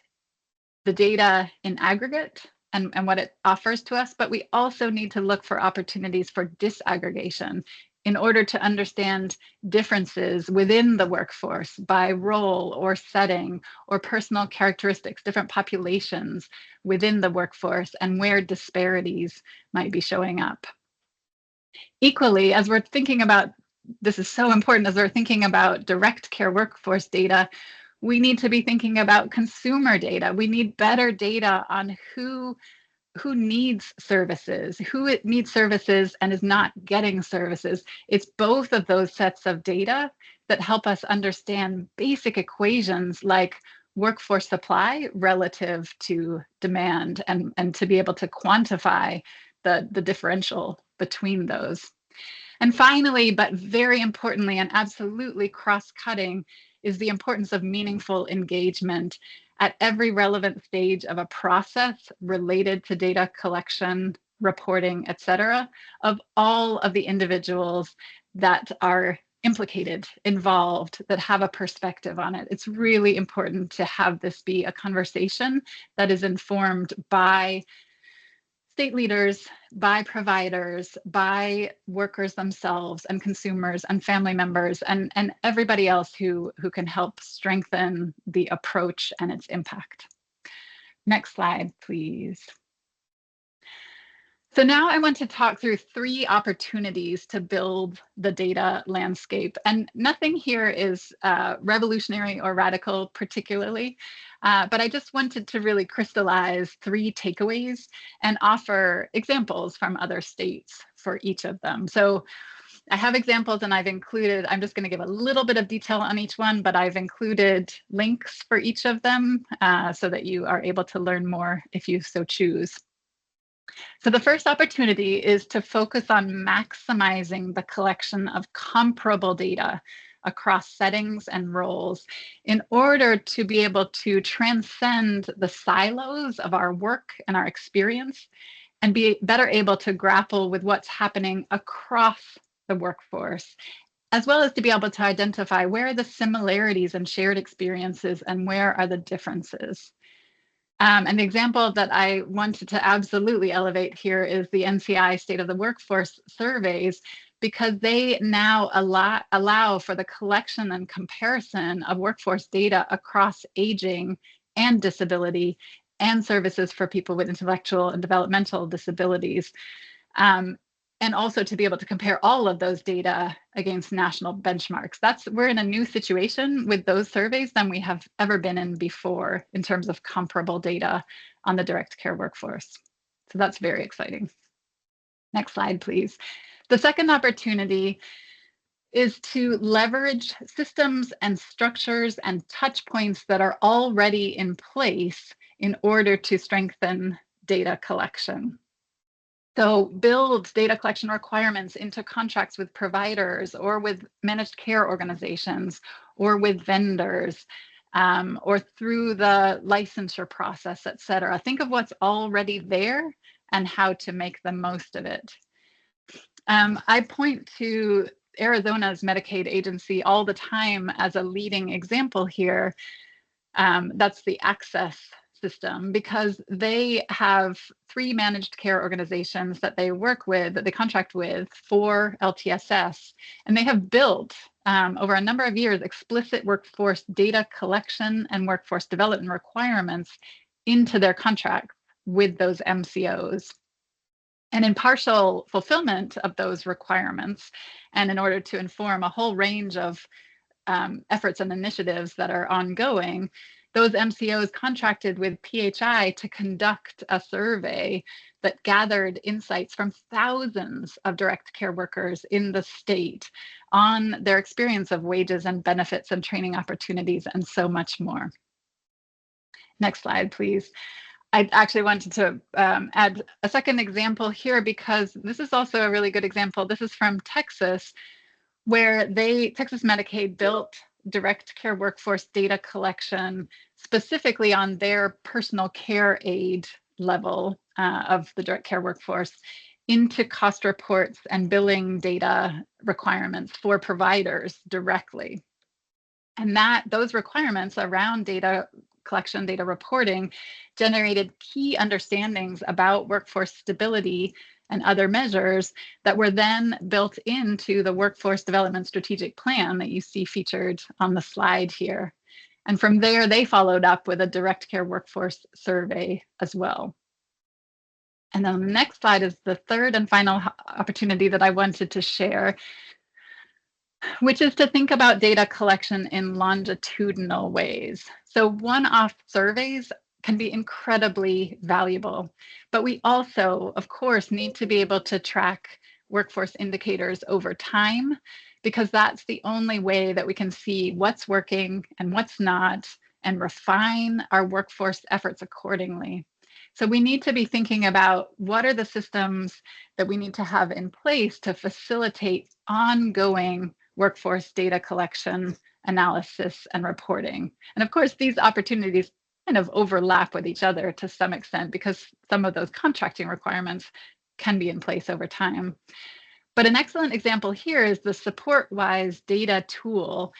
the data in aggregate and what it offers to us, but we also need to look for opportunities for disaggregation in order to understand differences within the workforce by role or setting or personal characteristics, different populations within the workforce and where disparities might be showing up. Equally, as we're thinking about, this is so important, as we're thinking about direct care workforce data, we need to be thinking about consumer data. We need better data on who needs services, who needs services and is not getting services. It's both of those sets of data that help us understand basic equations like workforce supply relative to demand and to be able to quantify the differential between those. And finally, but very importantly and absolutely cross-cutting, is the importance of meaningful engagement at every relevant stage of a process related to data collection, reporting, et cetera, of all of the individuals that are implicated, involved, that have a perspective on it. It's really important to have this be a conversation that is informed by state leaders, by providers, by workers themselves and consumers and family members and everybody else who can help strengthen the approach and its impact. Next slide, please. So now I want to talk through 3 opportunities to build the data landscape. And nothing here is revolutionary or radical particularly, but I just wanted to really crystallize 3 takeaways and offer examples from other states for each of them. So I have examples and I've included, I'm just going to give a little bit of detail on each one, but I've included links for each of them so that you are able to learn more if you so choose. So the first opportunity is to focus on maximizing the collection of comparable data across settings and roles in order to be able to transcend the silos of our work and our experience and be better able to grapple with what's happening across the workforce, as well as to be able to identify where are the similarities and shared experiences and where are the differences. And the example that I wanted to absolutely elevate here is the NCI State of the Workforce surveys, because they now allow for the collection and comparison of workforce data across aging and disability and services for people with intellectual and developmental disabilities. And also to be able to compare all of those data against national benchmarks. We're in a new situation with those surveys than we have ever been in before in terms of comparable data on the direct care workforce. So that's very exciting. Next slide, please. The second opportunity is to leverage systems and structures and touch points that are already in place in order to strengthen data collection. So build data collection requirements into contracts with providers or with managed care organizations or with vendors or through the licensure process, et cetera. Think of what's already there and how to make the most of it. I point to Arizona's Medicaid agency all the time as a leading example here. That's the Access system, because they have 3 managed care organizations that they work with, that they contract with for LTSS, and they have built over a number of years explicit workforce data collection and workforce development requirements into their contract with those MCOs. And in partial fulfillment of those requirements, and in order to inform a whole range of efforts and initiatives that are ongoing, those MCOs contracted with PHI to conduct a survey that gathered insights from thousands of direct care workers in the state on their experience of wages and benefits and training opportunities and so much more. Next slide, please. I actually wanted to add a second example here because this is also a really good example. This is from Texas, where Texas Medicaid built direct care workforce data collection specifically on their personal care aid level of the direct care workforce into cost reports and billing data requirements for providers directly. And those requirements around data collection, data reporting generated key understandings about workforce stability and other measures that were then built into the workforce development strategic plan that you see featured on the slide here. And from there, they followed up with a direct care workforce survey as well. And then the next slide is the third and final opportunity that I wanted to share, which is to think about data collection in longitudinal ways. So one-off surveys can be incredibly valuable, but we also, of course, need to be able to track workforce indicators over time, because that's the only way that we can see what's working and what's not and refine our workforce efforts accordingly. So we need to be thinking about what are the systems that we need to have in place to facilitate ongoing workforce data collection, analysis, and reporting. And of course, these opportunities kind of overlap with each other to some extent because some of those contracting requirements can be in place over time. But an excellent example here is the SupportWise data tool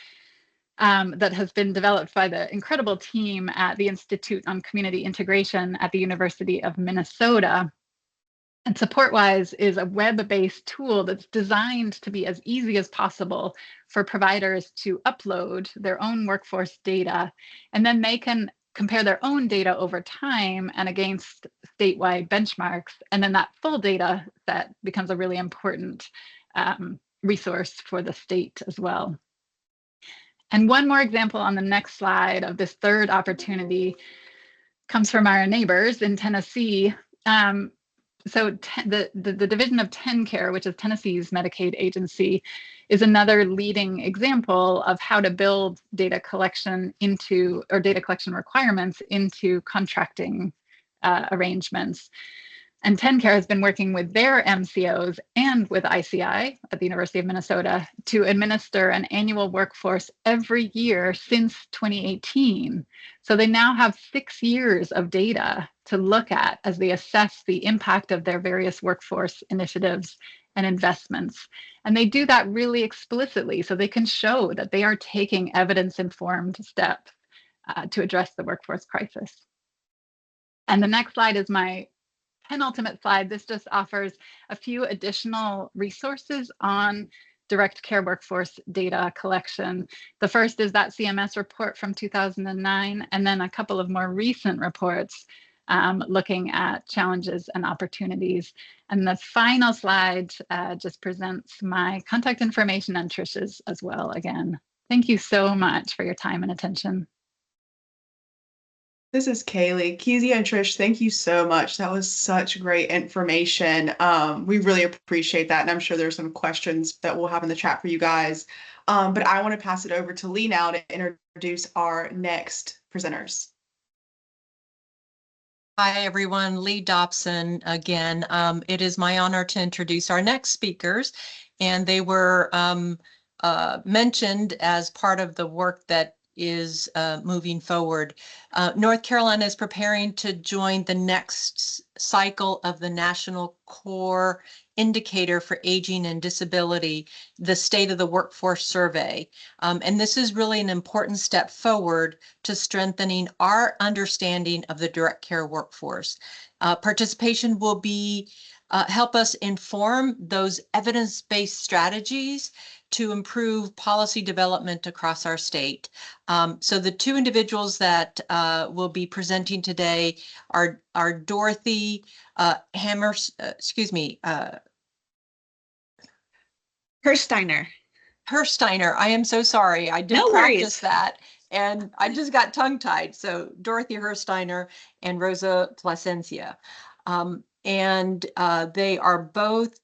that has been developed by the incredible team at the Institute on Community Integration at the University of Minnesota. And SupportWise is a web-based tool that's designed to be as easy as possible for providers to upload their own workforce data, and then they can compare their own data over time and against statewide benchmarks. And then that full data set becomes a really important resource for the state as well. And one more example on the next slide of this third opportunity comes from our neighbors in Tennessee. So the Division of TennCare, which is Tennessee's Medicaid agency, is another leading example of how to build data collection into, or data collection requirements into contracting arrangements. And TennCare has been working with their MCOs and with ICI at the University of Minnesota to administer an annual workforce every year since 2018. So they now have 6 years of data to look at as they assess the impact of their various workforce initiatives and investments. And they do that really explicitly so they can show that they are taking evidence-informed steps to address the workforce crisis. And the next slide is my penultimate slide. This just offers a few additional resources on direct care workforce data collection. The first is that CMS report from 2009, and then a couple of more recent reports looking at challenges and opportunities. And the final slide just presents my contact information and Trish's as well. Again, thank you so much for your time and attention. This is Kaylee. Kezia and Trish, thank you so much. That was such great information. We really appreciate that. And I'm sure there's some questions that we'll have in the chat for you guys. But I want to pass it over to Lee now to introduce our next presenters. Hi, everyone. Lee Dobson again. It is my honor to introduce our next speakers, and they were mentioned as part of the work that is moving forward. North Carolina is preparing to join the next cycle of the National Core Indicator for Aging and Disability, the State of the Workforce Survey. And this is really an important step forward to strengthening our understanding of the direct care workforce. Participation will be help us inform those evidence-based strategies to improve policy development across our state. So the two individuals that will be presenting today are Dorothy Hersteiner. Hersteiner. I am so sorry. I did practice that and I just got tongue-tied. So Dorothy Hersteiner and Rosa Plasencia. And they are both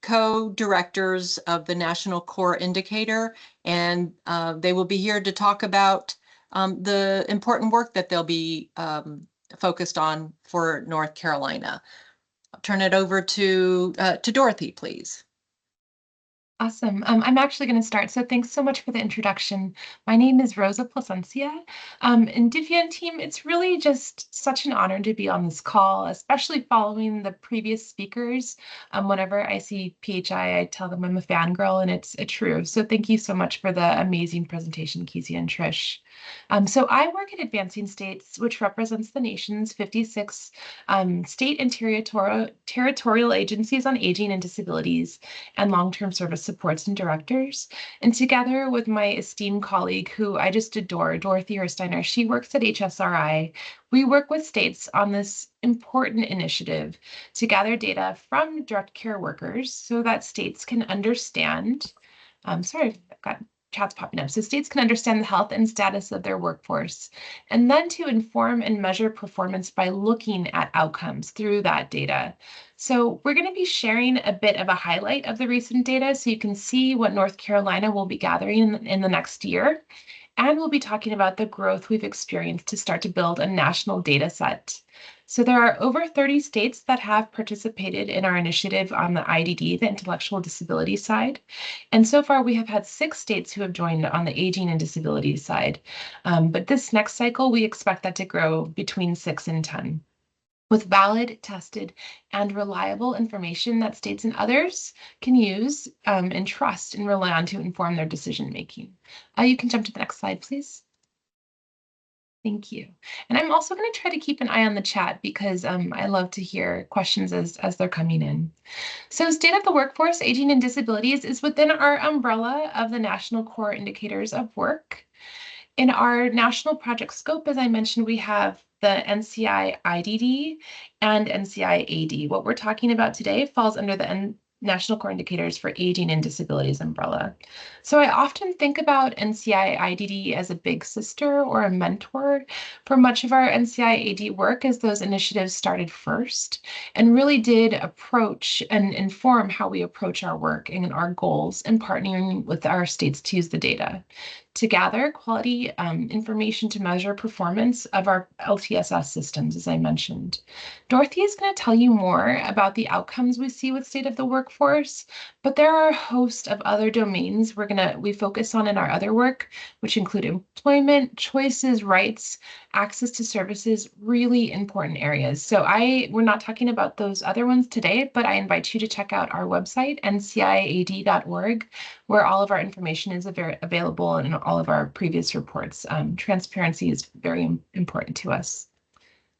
co-directors of the National Core Indicator, and they will be here to talk about the important work that they'll be focused on for North Carolina. I'll turn it over to Dorothy, please. Awesome. I'm actually going to start. So thanks so much for the introduction. My name is Rosa Plasencia. And Divya team, it's really just such an honor to be on this call, especially following the previous speakers. Whenever I see PHI, I tell them I'm a fangirl, and it's true. So thank you so much for the amazing presentation, Kezia and Trish. So I work at Advancing States, which represents the nation's 56 state and territorial agencies on aging and disabilities and long-term service supports and directors. And together with my esteemed colleague, who I just adore, Dorothy Hersteiner, she works at HSRI. We work with states on this important initiative to gather data from direct care workers so that states can understand, sorry, I've got chats popping up. So states can understand the health and status of their workforce, and then to inform and measure performance by looking at outcomes through that data. So we're going to be sharing a bit of a highlight of the recent data so you can see what North Carolina will be gathering in the next year. And we'll be talking about the growth we've experienced to start to build a national data set. So there are over 30 states that have participated in our initiative on the IDD, the intellectual disability side. And so far we have had 6 states who have joined on the aging and disability side. But this next cycle, we expect that to grow between 6 and 10. With valid, tested, and reliable information that states and others can use and trust and rely on to inform their decision making. You can jump to the next slide, please. Thank you. And I'm also going to try to keep an eye on the chat because I love to hear questions as they're coming in. So State of the Workforce, Aging and Disabilities is within our umbrella of the National Core Indicators of Work. In our national project scope, as I mentioned, we have the NCI IDD and NCI AD. What we're talking about today falls under the National Core Indicators for Aging and Disabilities umbrella. So I often think about NCI IDD as a big sister or a mentor for much of our NCI AD work, as those initiatives started first and really did approach and inform how we approach our work and our goals and partnering with our states to use the data to gather quality information to measure performance of our LTSS systems, as I mentioned. Dorothy is going to tell you more about the outcomes we see with State of the Workforce, but there are a host of other domains we focus on in our other work, which include employment, choices, rights, access to services, really important areas. So we're not talking about those other ones today, but I invite you to check out our website, nciad.org, where all of our information is available and all of our previous reports. Transparency is very important to us.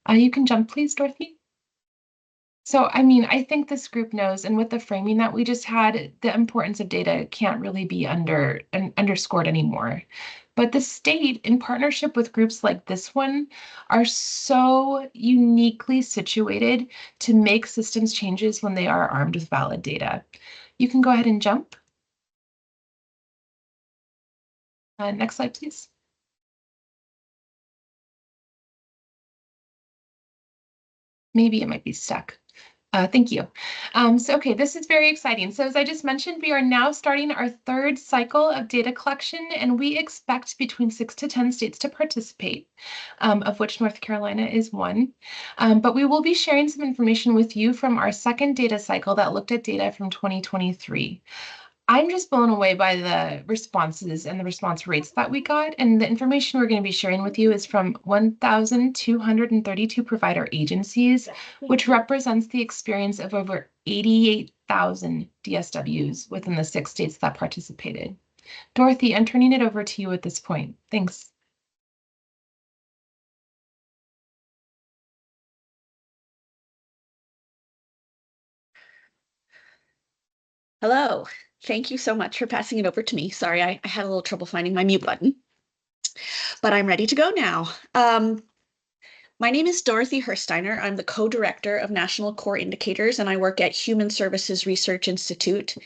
You can jump, please, Dorothy. So, I mean, I think this group knows, and with the framing that we just had, the importance of data can't really be underscored anymore. But the state, in partnership with groups like this one, are so uniquely situated to make systems changes when they are armed with valid data. You can go ahead and jump. Next slide, please. Maybe it might be stuck. Thank you. Okay, this is very exciting. So as I just mentioned, we are now starting our third cycle of data collection, and we expect between 6 to 10 states to participate, of which North Carolina is one. But we will be sharing some information with you from our second data cycle that looked at data from 2023. I'm just blown away by the responses and the response rates that we got. And the information we're going to be sharing with you is from 1,232 provider agencies, which represents the experience of over 88,000 DSWs within the 6 states that participated. Dorothy, I'm turning it over to you at this point. Thanks. Hello. Thank you so much for passing it over to me. Sorry, I had a little trouble finding my mute button, but I'm ready to go now. My name is Dorothy Hersteiner. I'm the co-director of National Core Indicators, and I work at Human Services Research Institute.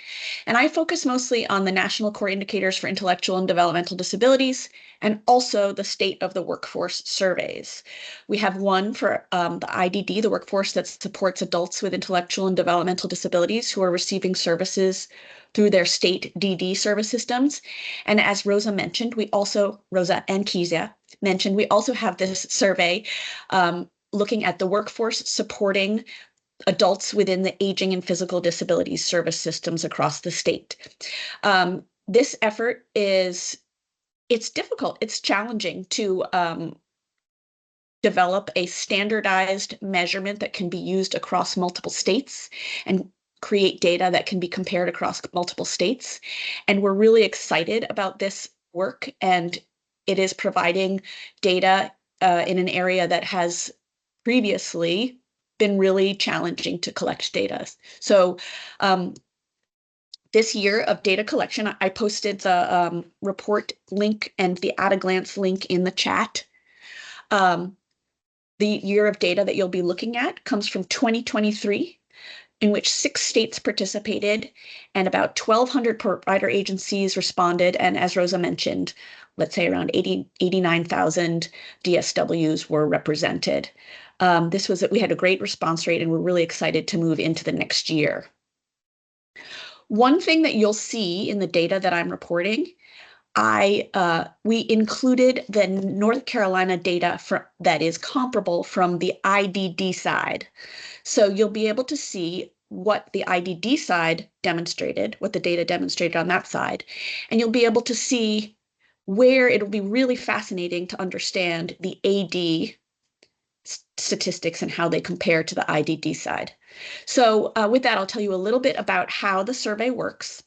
And I focus mostly on the National Core Indicators for Intellectual and Developmental Disabilities, and also the State of the Workforce surveys. We have one for the IDD, the workforce that supports adults with intellectual and developmental disabilities who are receiving services through their state DD service systems. And as Rosa mentioned, Rosa and Kezia mentioned, we also have this survey looking at the workforce supporting adults within the aging and physical disabilities service systems across the state. This effort it's difficult, it's challenging to develop a standardized measurement that can be used across multiple states and create data that can be compared across multiple states. And we're really excited about this work, and it is providing data in an area that has previously been really challenging to collect data. So this year of data collection, I posted the report link and the at-a-glance link in the chat. The year of data that you'll be looking at comes from 2023, in which 6 states participated and about 1,200 provider agencies responded. And as Rosa mentioned, let's say around 89,000 DSWs were represented. We had a great response rate, and we're really excited to move into the next year. One thing that you'll see in the data that I'm reporting, we included the North Carolina data that is comparable from the IDD side. So you'll be able to see what the IDD side demonstrated, what the data demonstrated on that side, and you'll be able to see where it'll be really fascinating to understand the AD statistics and how they compare to the IDD side. So with that, I'll tell you a little bit about how the survey works.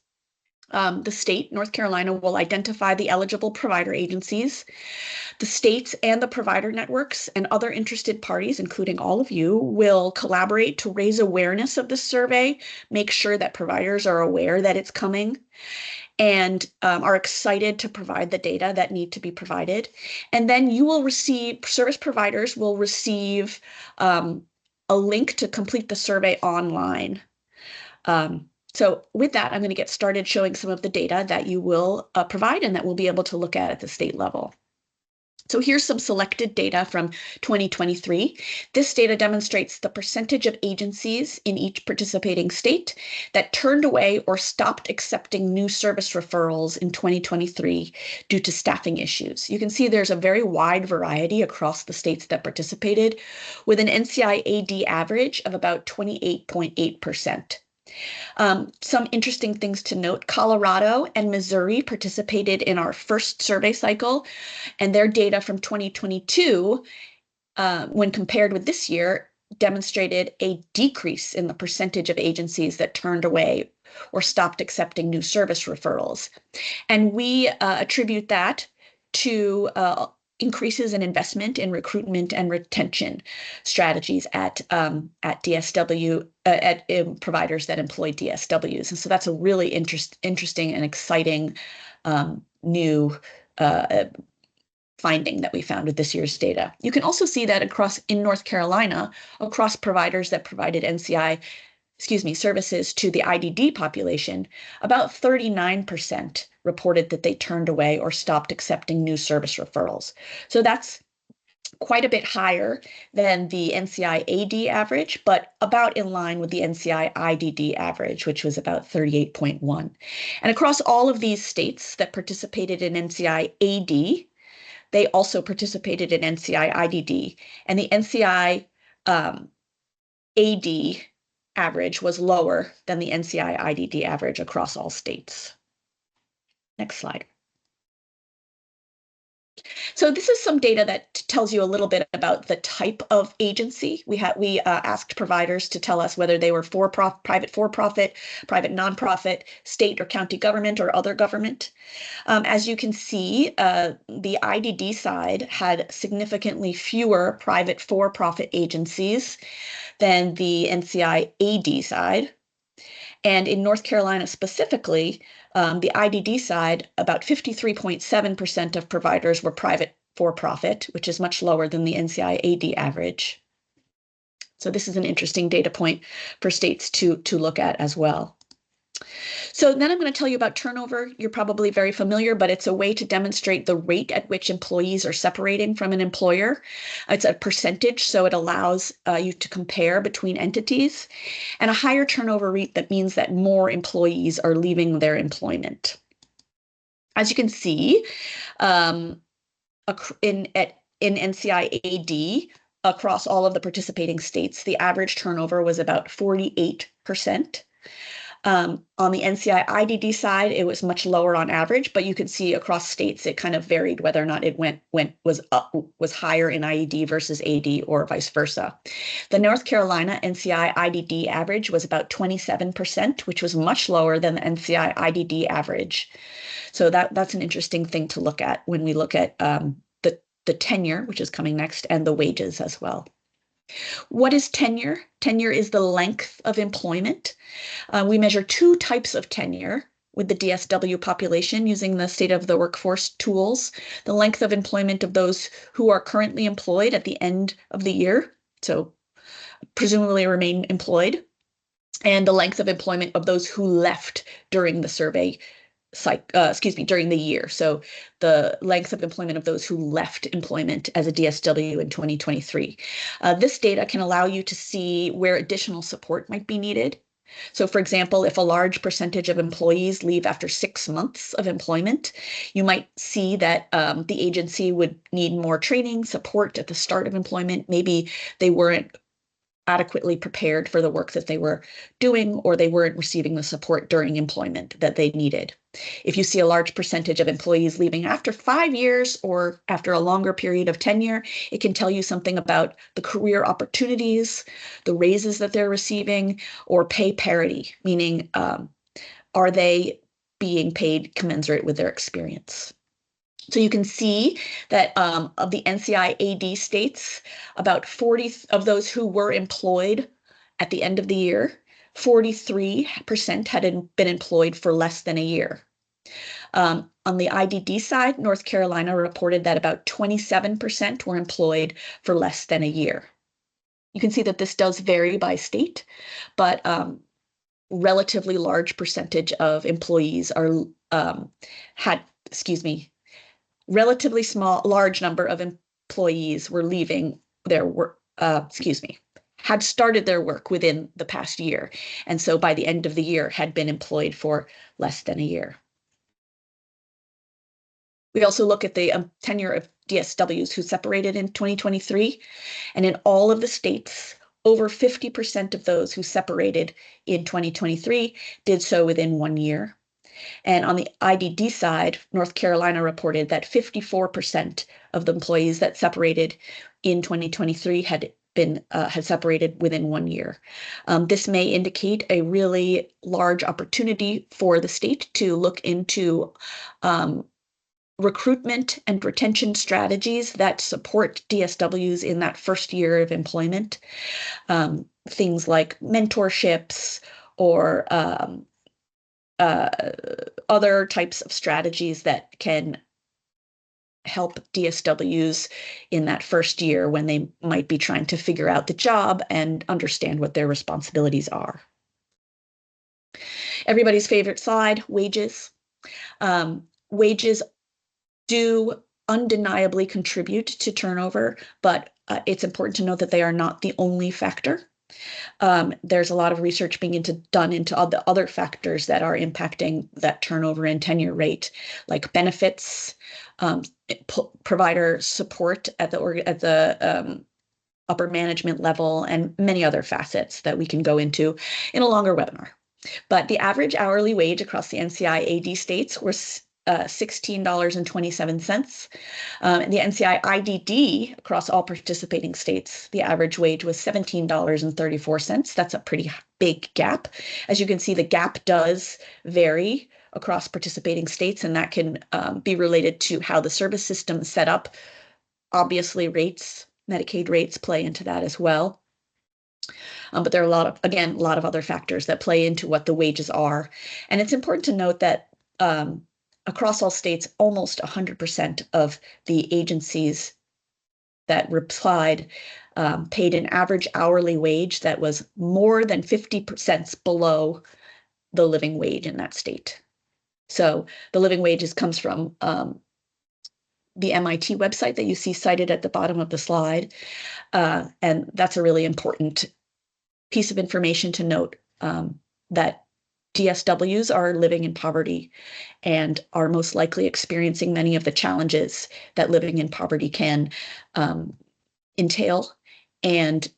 The state, North Carolina, will identify the eligible provider agencies. The states and the provider networks and other interested parties, including all of you, will collaborate to raise awareness of this survey, make sure that providers are aware that it's coming, and are excited to provide the data that need to be provided. And then you will receive, service providers will receive a link to complete the survey online. So with that, I'm going to get started showing some of the data that you will provide and that we'll be able to look at the state level. So here's some selected data from 2023. This data demonstrates the percentage of agencies in each participating state that turned away or stopped accepting new service referrals in 2023 due to staffing issues. You can see there's a very wide variety across the states that participated, with an NCI-AD average of about 28.8%. Some interesting things to note: Colorado and Missouri participated in our first survey cycle, and their data from 2022, when compared with this year, demonstrated a decrease in the percentage of agencies that turned away or stopped accepting new service referrals. And we attribute that to increases in investment in recruitment and retention strategies at DSW, at providers that employ DSWs. And so that's a really interesting and exciting new finding that we found with this year's data. You can also see that in North Carolina, across providers that provided services to the IDD population, about 39% reported that they turned away or stopped accepting new service referrals. So that's quite a bit higher than the NCI-AD average, but about in line with the NCI-IDD average, which was about 38.1. And across all of these states that participated in NCI-AD, they also participated in NCI-IDD, and the NCI-AD average was lower than the NCI-IDD average across all states. Next slide. So this is some data that tells you a little bit about the type of agency. We asked providers to tell us whether they were private for-profit, private nonprofit, state or county government, or other government. As you can see, the IDD side had significantly fewer private for-profit agencies than the NCI-AD side. And in North Carolina specifically, the IDD side, about 53.7% of providers were private for-profit, which is much lower than the NCI-AD average. So this is an interesting data point for states to look at as well. So then I'm going to tell you about turnover. You're probably very familiar, but it's a way to demonstrate the rate at which employees are separating from an employer. It's a percentage, so it allows you to compare between entities. And a higher turnover rate, that means that more employees are leaving their employment. As you can see, in NCI-AD, across all of the participating states, the average turnover was about 48%. On the NCI-IDD side, it was much lower on average, but you can see across states it kind of varied whether or not it was higher in IED versus AD or vice versa. The North Carolina NCI-IDD average was about 27%, which was much lower than the NCI-IDD average. So that's an interesting thing to look at when we look at the tenure, which is coming next, and the wages as well. What is tenure? Tenure is the length of employment. We measure two types of tenure with the DSW population using the State of the Workforce tools: the length of employment of those who are currently employed at the end of the year, so presumably remain employed, and the length of employment of those who left during the survey during the year. So the length of employment of those who left employment as a DSW in 2023. This data can allow you to see where additional support might be needed. So for example, if a large percentage of employees leave after 6 months of employment, you might see that the agency would need more training, support at the start of employment. Maybe they weren't adequately prepared for the work that they were doing, or they weren't receiving the support during employment that they needed. If you see a large percentage of employees leaving after 5 years or after a longer period of tenure, it can tell you something about the career opportunities, the raises that they're receiving, or pay parity, meaning are they being paid commensurate with their experience. So you can see that of the NCI AD states, about 40 of those who were employed at the end of the year, 43% had been employed for less than a year. On the IDD side, North Carolina reported that about 27% were employed for less than a year. You can see that this does vary by state, but relatively large percentage of employees are relatively large number of employees were leaving their work, had started their work within the past year. And so by the end of the year had been employed for less than a year. We also look at the tenure of DSWs who separated in 2023. And in all of the states, over 50% of those who separated in 2023 did so within 1 year. And on the IDD side, North Carolina reported that 54% of the employees that separated in 2023 had separated within 1 year. This may indicate a really large opportunity for the state to look into recruitment and retention strategies that support DSWs in that first year of employment. Things like mentorships or other types of strategies that can help DSWs in that first year when they might be trying to figure out the job and understand what their responsibilities are. Everybody's favorite slide, wages. Wages do undeniably contribute to turnover, but it's important to note that they are not the only factor. There's a lot of research being done into other factors that are impacting that turnover and tenure rate, like benefits, provider support at the upper management level, and many other facets that we can go into in a longer webinar. But the average hourly wage across the NCI AD states was $16.27. The NCI IDD across all participating states, the average wage was $17.34. That's a pretty big gap. As you can see, the gap does vary across participating states, and that can be related to how the service system is set up. Obviously, Medicaid rates play into that as well. But there are a lot of other factors that play into what the wages are. And it's important to note that across all states, almost 100% of the agencies that replied paid an average hourly wage that was more than 50% below the living wage in that state. So the living wages comes from the MIT website that you see cited at the bottom of the slide. And that's a really important piece of information to note, that DSWs are living in poverty and are most likely experiencing many of the challenges that living in poverty can entail. And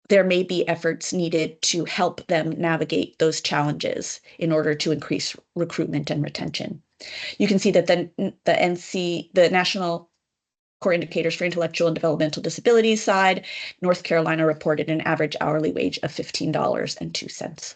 there may be efforts needed to help them navigate those challenges in order to increase recruitment and retention. You can see that the National Core Indicators for Intellectual and Developmental Disabilities side, North Carolina reported an average hourly wage of $15.02.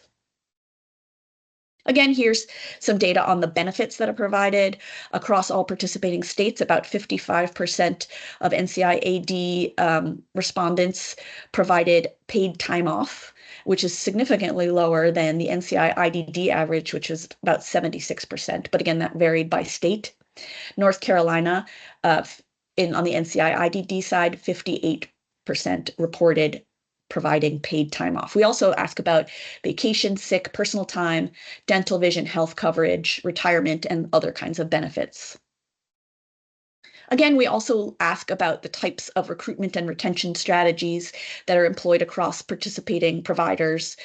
Again, here's some data on the benefits that are provided across all participating states. About 55% of NCI AD respondents provided paid time off, which is significantly lower than the NCI IDD average, which is about 76%. But again, that varied by state. North Carolina, on the NCI IDD side, 58% reported providing paid time off. We also ask about vacation, sick, personal time, dental, vision, health coverage, retirement, and other kinds of benefits. Again, we also ask about the types of recruitment and retention strategies that are employed across participating providers,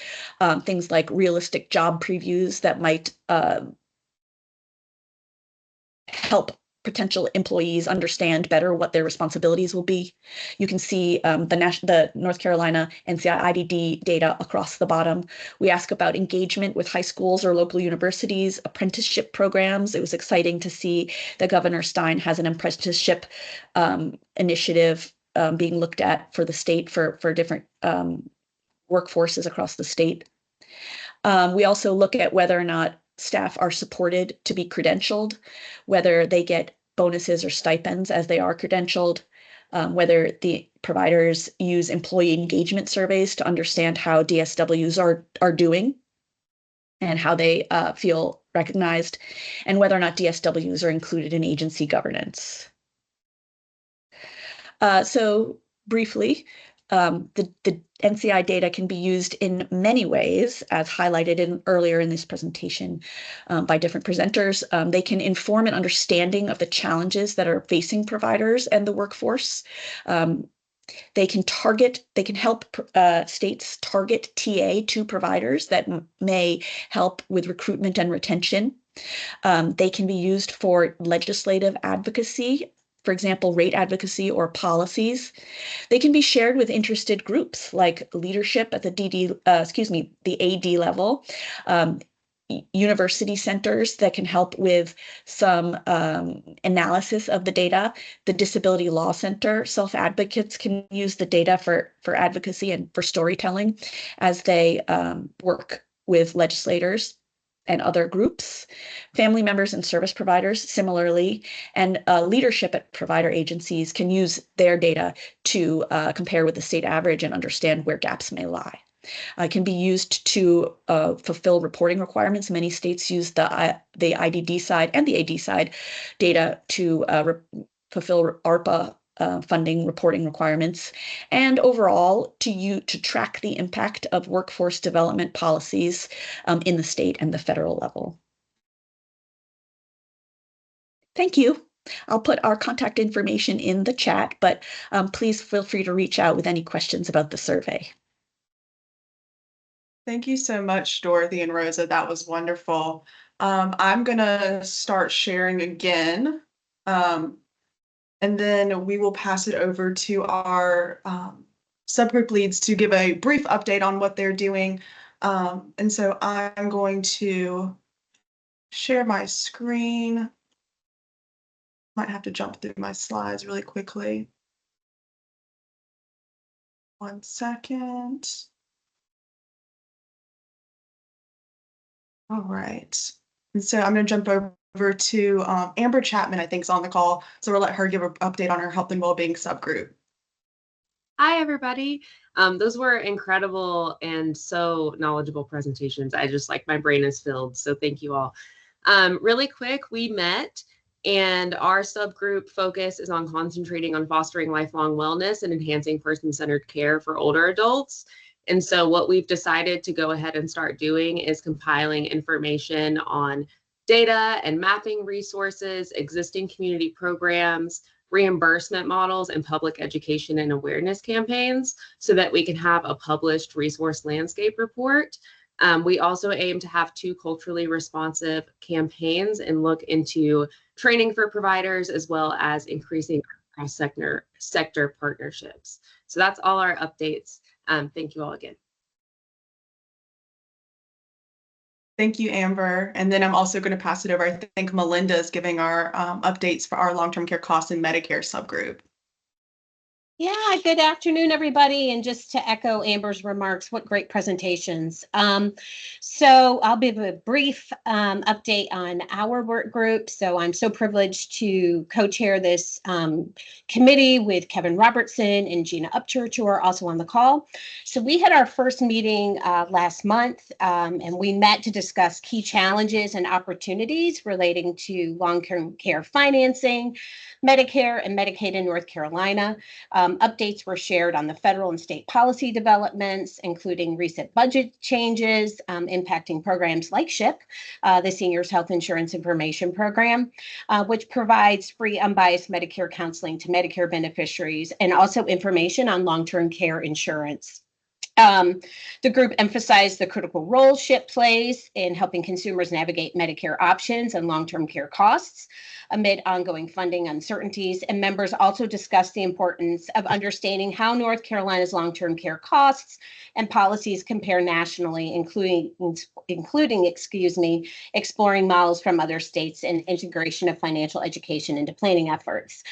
things like realistic job previews that might help potential employees understand better what their responsibilities will be. You can see the North Carolina NCI IDD data across the bottom. We ask about engagement with high schools or local universities, apprenticeship programs. It was exciting to see that Governor Stein has an apprenticeship initiative being looked at for the state for different workforces across the state. We also look at whether or not staff are supported to be credentialed, whether they get bonuses or stipends as they are credentialed, whether the providers use employee engagement surveys to understand how DSWs are doing and how they feel recognized, and whether or not DSWs are included in agency governance. So briefly, the NCI data can be used in many ways, as highlighted earlier in this presentation by different presenters. They can inform an understanding of the challenges that are facing providers and the workforce. They can help states target TA to providers that may help with recruitment and retention. They can be used for legislative advocacy, for example, rate advocacy or policies. They can be shared with interested groups like leadership at the AD level, university centers that can help with some analysis of the data. The Disability Law Center self-advocates can use the data for advocacy and for storytelling as they work with legislators and other groups. Family members and service providers similarly, and leadership at provider agencies can use their data to compare with the state average and understand where gaps may lie. It can be used to fulfill reporting requirements. Many states use the IDD side and the AD side data to fulfill ARPA funding reporting requirements, and overall to track the impact of workforce development policies in the state and the federal level. Thank you. I'll put our contact information in the chat, but please feel free to reach out with any questions about the survey. Thank you so much, Dorothy and Rosa. That was wonderful. I'm gonna start sharing again. And then we will pass it over to our subgroup leads to give a brief update on what they're doing. And so I'm going to share my screen. Might have to jump through my slides really quickly. 1 second. All right. And so I'm going to jump over to Amber Chapman, I think is on the call. So we'll let her give an update on her health and well-being subgroup. Hi, everybody. Those were incredible and so knowledgeable presentations. My brain is filled. So thank you all. Really quick, we met and our subgroup focus is on concentrating on fostering lifelong wellness and enhancing person-centered care for older adults. And so what we've decided to go ahead and start doing is compiling information on data and mapping resources, existing community programs, reimbursement models, and public education and awareness campaigns so that we can have a published resource landscape report. We also aim to have 2 culturally responsive campaigns and look into training for providers as well as increasing cross-sector partnerships. So that's all our updates. Thank you all again. Thank you, Amber. And then I'm also going to pass it over. I think Melinda is giving our updates for our long-term care costs and Medicare subgroup. Yeah, good afternoon, everybody. And just to echo Amber's remarks, what great presentations. So I'll give a brief update on our work group. So I'm so privileged to co-chair this committee with Kevin Robertson and Gina Upchurch, who are also on the call. So we had our first meeting last month, and we met to discuss key challenges and opportunities relating to long-term care financing, Medicare and Medicaid in North Carolina. Updates were shared on the federal and state policy developments, including recent budget changes impacting programs like SHIP, the Seniors Health Insurance Information Program, which provides free unbiased Medicare counseling to Medicare beneficiaries and also information on long-term care insurance. The group emphasized the critical role SHIP plays in helping consumers navigate Medicare options and long-term care costs amid ongoing funding uncertainties. And members also discussed the importance of understanding how North Carolina's long-term care costs and policies compare nationally, including exploring models from other states and integration of financial education into planning efforts.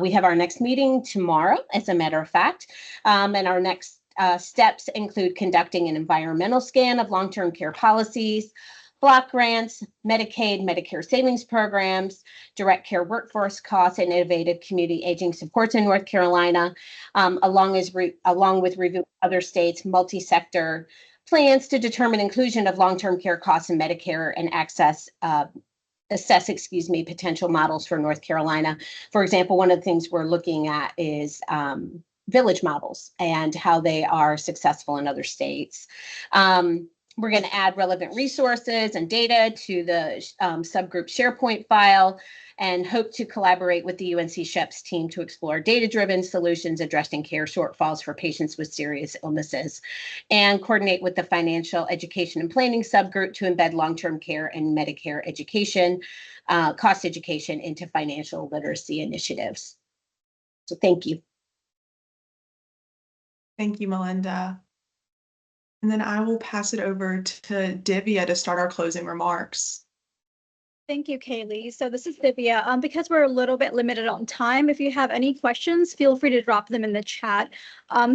We have our next meeting tomorrow, as a matter of fact, and our next steps include conducting an environmental scan of long-term care policies, block grants, Medicaid, Medicare savings programs, direct care workforce costs, and innovative community aging supports in North Carolina, along with review other states' multi-sector plans to determine inclusion of long-term care costs in Medicare and assess potential models for North Carolina. For example, one of the things we're looking at is village models and how they are successful in other states. We're going to add relevant resources and data to the subgroup SharePoint file and hope to collaborate with the UNC SHEPS team to explore data-driven solutions addressing care shortfalls for patients with serious illnesses, and coordinate with the financial education and planning subgroup to embed long-term care and Medicare education, cost education into financial literacy initiatives. So thank you. Thank you, Melinda. And then I will pass it over to Divya to start our closing remarks. Thank you, Kaylee. So this is Divya. Because we're a little bit limited on time, if you have any questions, feel free to drop them in the chat.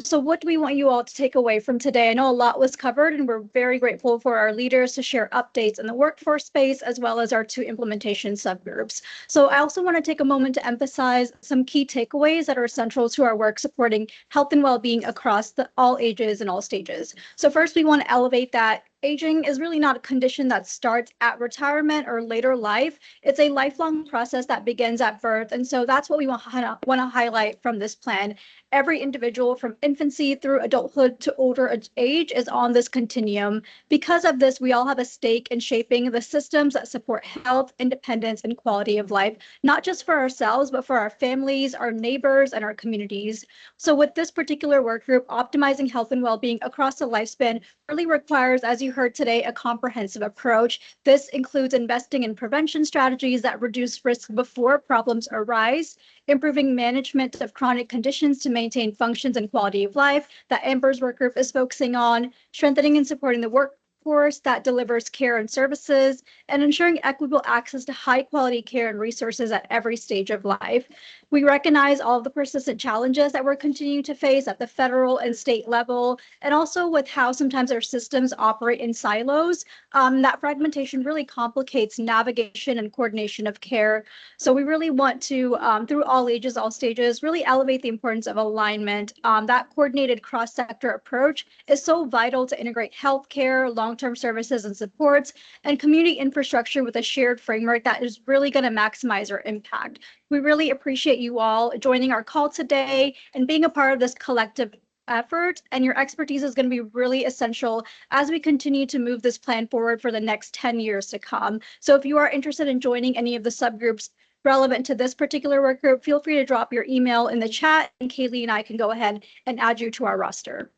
So what do we want you all to take away from today? I know a lot was covered, and we're very grateful for our leaders to share updates in the workforce space, as well as our 2 implementation subgroups. So I also want to take a moment to emphasize some key takeaways that are central to our work supporting health and well-being across all ages and all stages. So first, we want to elevate that aging is really not a condition that starts at retirement or later life. It's a lifelong process that begins at birth. And so that's what we want to highlight from this plan. Every individual from infancy through adulthood to older age is on this continuum. Because of this, we all have a stake in shaping the systems that support health, independence, and quality of life, not just for ourselves, but for our families, our neighbors, and our communities. So with this particular work group, optimizing health and well-being across the lifespan really requires, as you heard today, a comprehensive approach. This includes investing in prevention strategies that reduce risk before problems arise, improving management of chronic conditions to maintain functions and quality of life that Amber's work group is focusing on, strengthening and supporting the workforce that delivers care and services, and ensuring equitable access to high quality care and resources at every stage of life. We recognize all of the persistent challenges that we're continuing to face at the federal and state level, and also with how sometimes our systems operate in silos. That fragmentation really complicates navigation and coordination of care. So we really want to, through all ages, all stages, really elevate the importance of alignment. That coordinated cross-sector approach is so vital to integrate healthcare, long-term services and supports, and community infrastructure with a shared framework that is really going to maximize our impact. We really appreciate you all joining our call today and being a part of this collective effort, and your expertise is going to be really essential as we continue to move this plan forward for the next 10 years to come. So if you are interested in joining any of the subgroups relevant to this particular work group, feel free to drop your email in the chat, and Kaylee and I can go ahead and add you to our roster.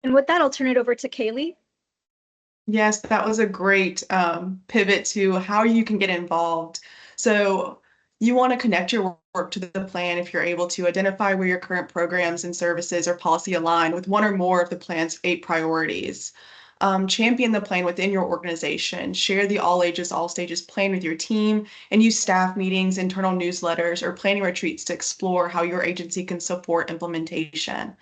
And with that, I'll turn it over to Kaylee. Yes, that was a great pivot to how you can get involved. So you want to connect your work to the plan if you're able to identify where your current programs and services or policy align with one or more of the plan's 8 priorities. Champion the plan within your organization, share the all ages, all stages plan with your team, and use staff meetings, internal newsletters, or planning retreats to explore how your agency can support implementation.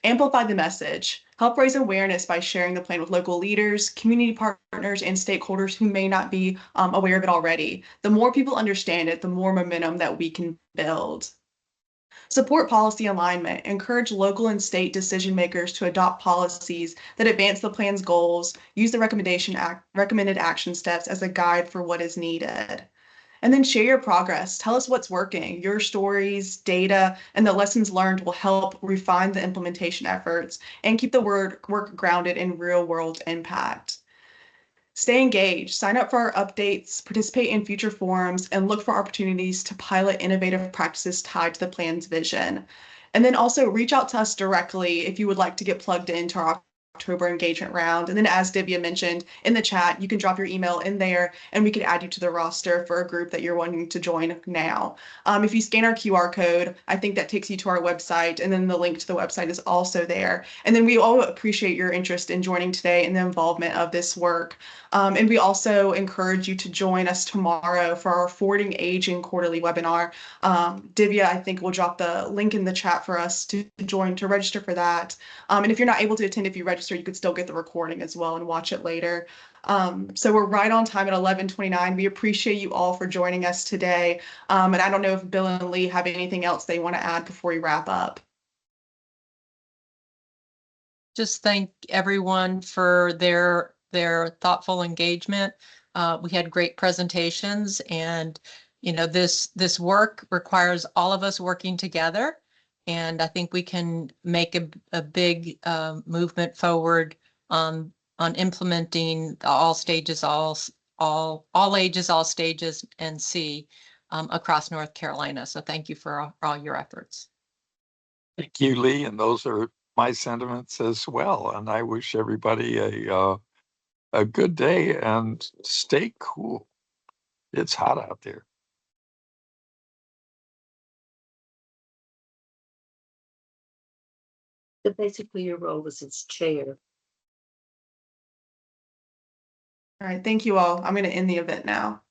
Amplify the message. Help raise awareness by sharing the plan with local leaders, community partners, and stakeholders who may not be aware of it already. The more people understand it, the more momentum that we can build. Support policy alignment. Encourage local and state decision makers to adopt policies that advance the plan's goals. Use the recommended action steps as a guide for what is needed. And then share your progress. Tell us what's working. Your stories, data, and the lessons learned will help refine the implementation efforts and keep the work grounded in real-world impact. Stay engaged. Sign up for our updates, participate in future forums, and look for opportunities to pilot innovative practices tied to the plan's vision. And then also reach out to us directly if you would like to get plugged into our October engagement round. And then as Divya mentioned in the chat, you can drop your email in there and we can add you to the roster for a group that you're wanting to join now. If you scan our QR code, I think that takes you to our website, and then the link to the website is also there. And then we all appreciate your interest in joining today and the involvement of this work. And we also encourage you to join us tomorrow for our Forwarding Aging quarterly webinar. Divya, I think, will drop the link in the chat for us to join, to register for that. And if you're not able to attend, if you register, you could still get the recording as well and watch it later. So we're right on time at 11:29. We appreciate you all for joining us today. And I don't know if Bill and Lee have anything else they want to add before we wrap up. Just thank everyone for their thoughtful engagement. We had great presentations, and this work requires all of us working together. And I think we can make a big movement forward on implementing all stages, all ages, all stages, and C across North Carolina. So thank you for all your efforts. Thank you, Lee, and those are my sentiments as well. And I wish everybody a good day and stay cool. It's hot out there. So basically your role was as chair. All right, thank you all. I'm going to end the event now.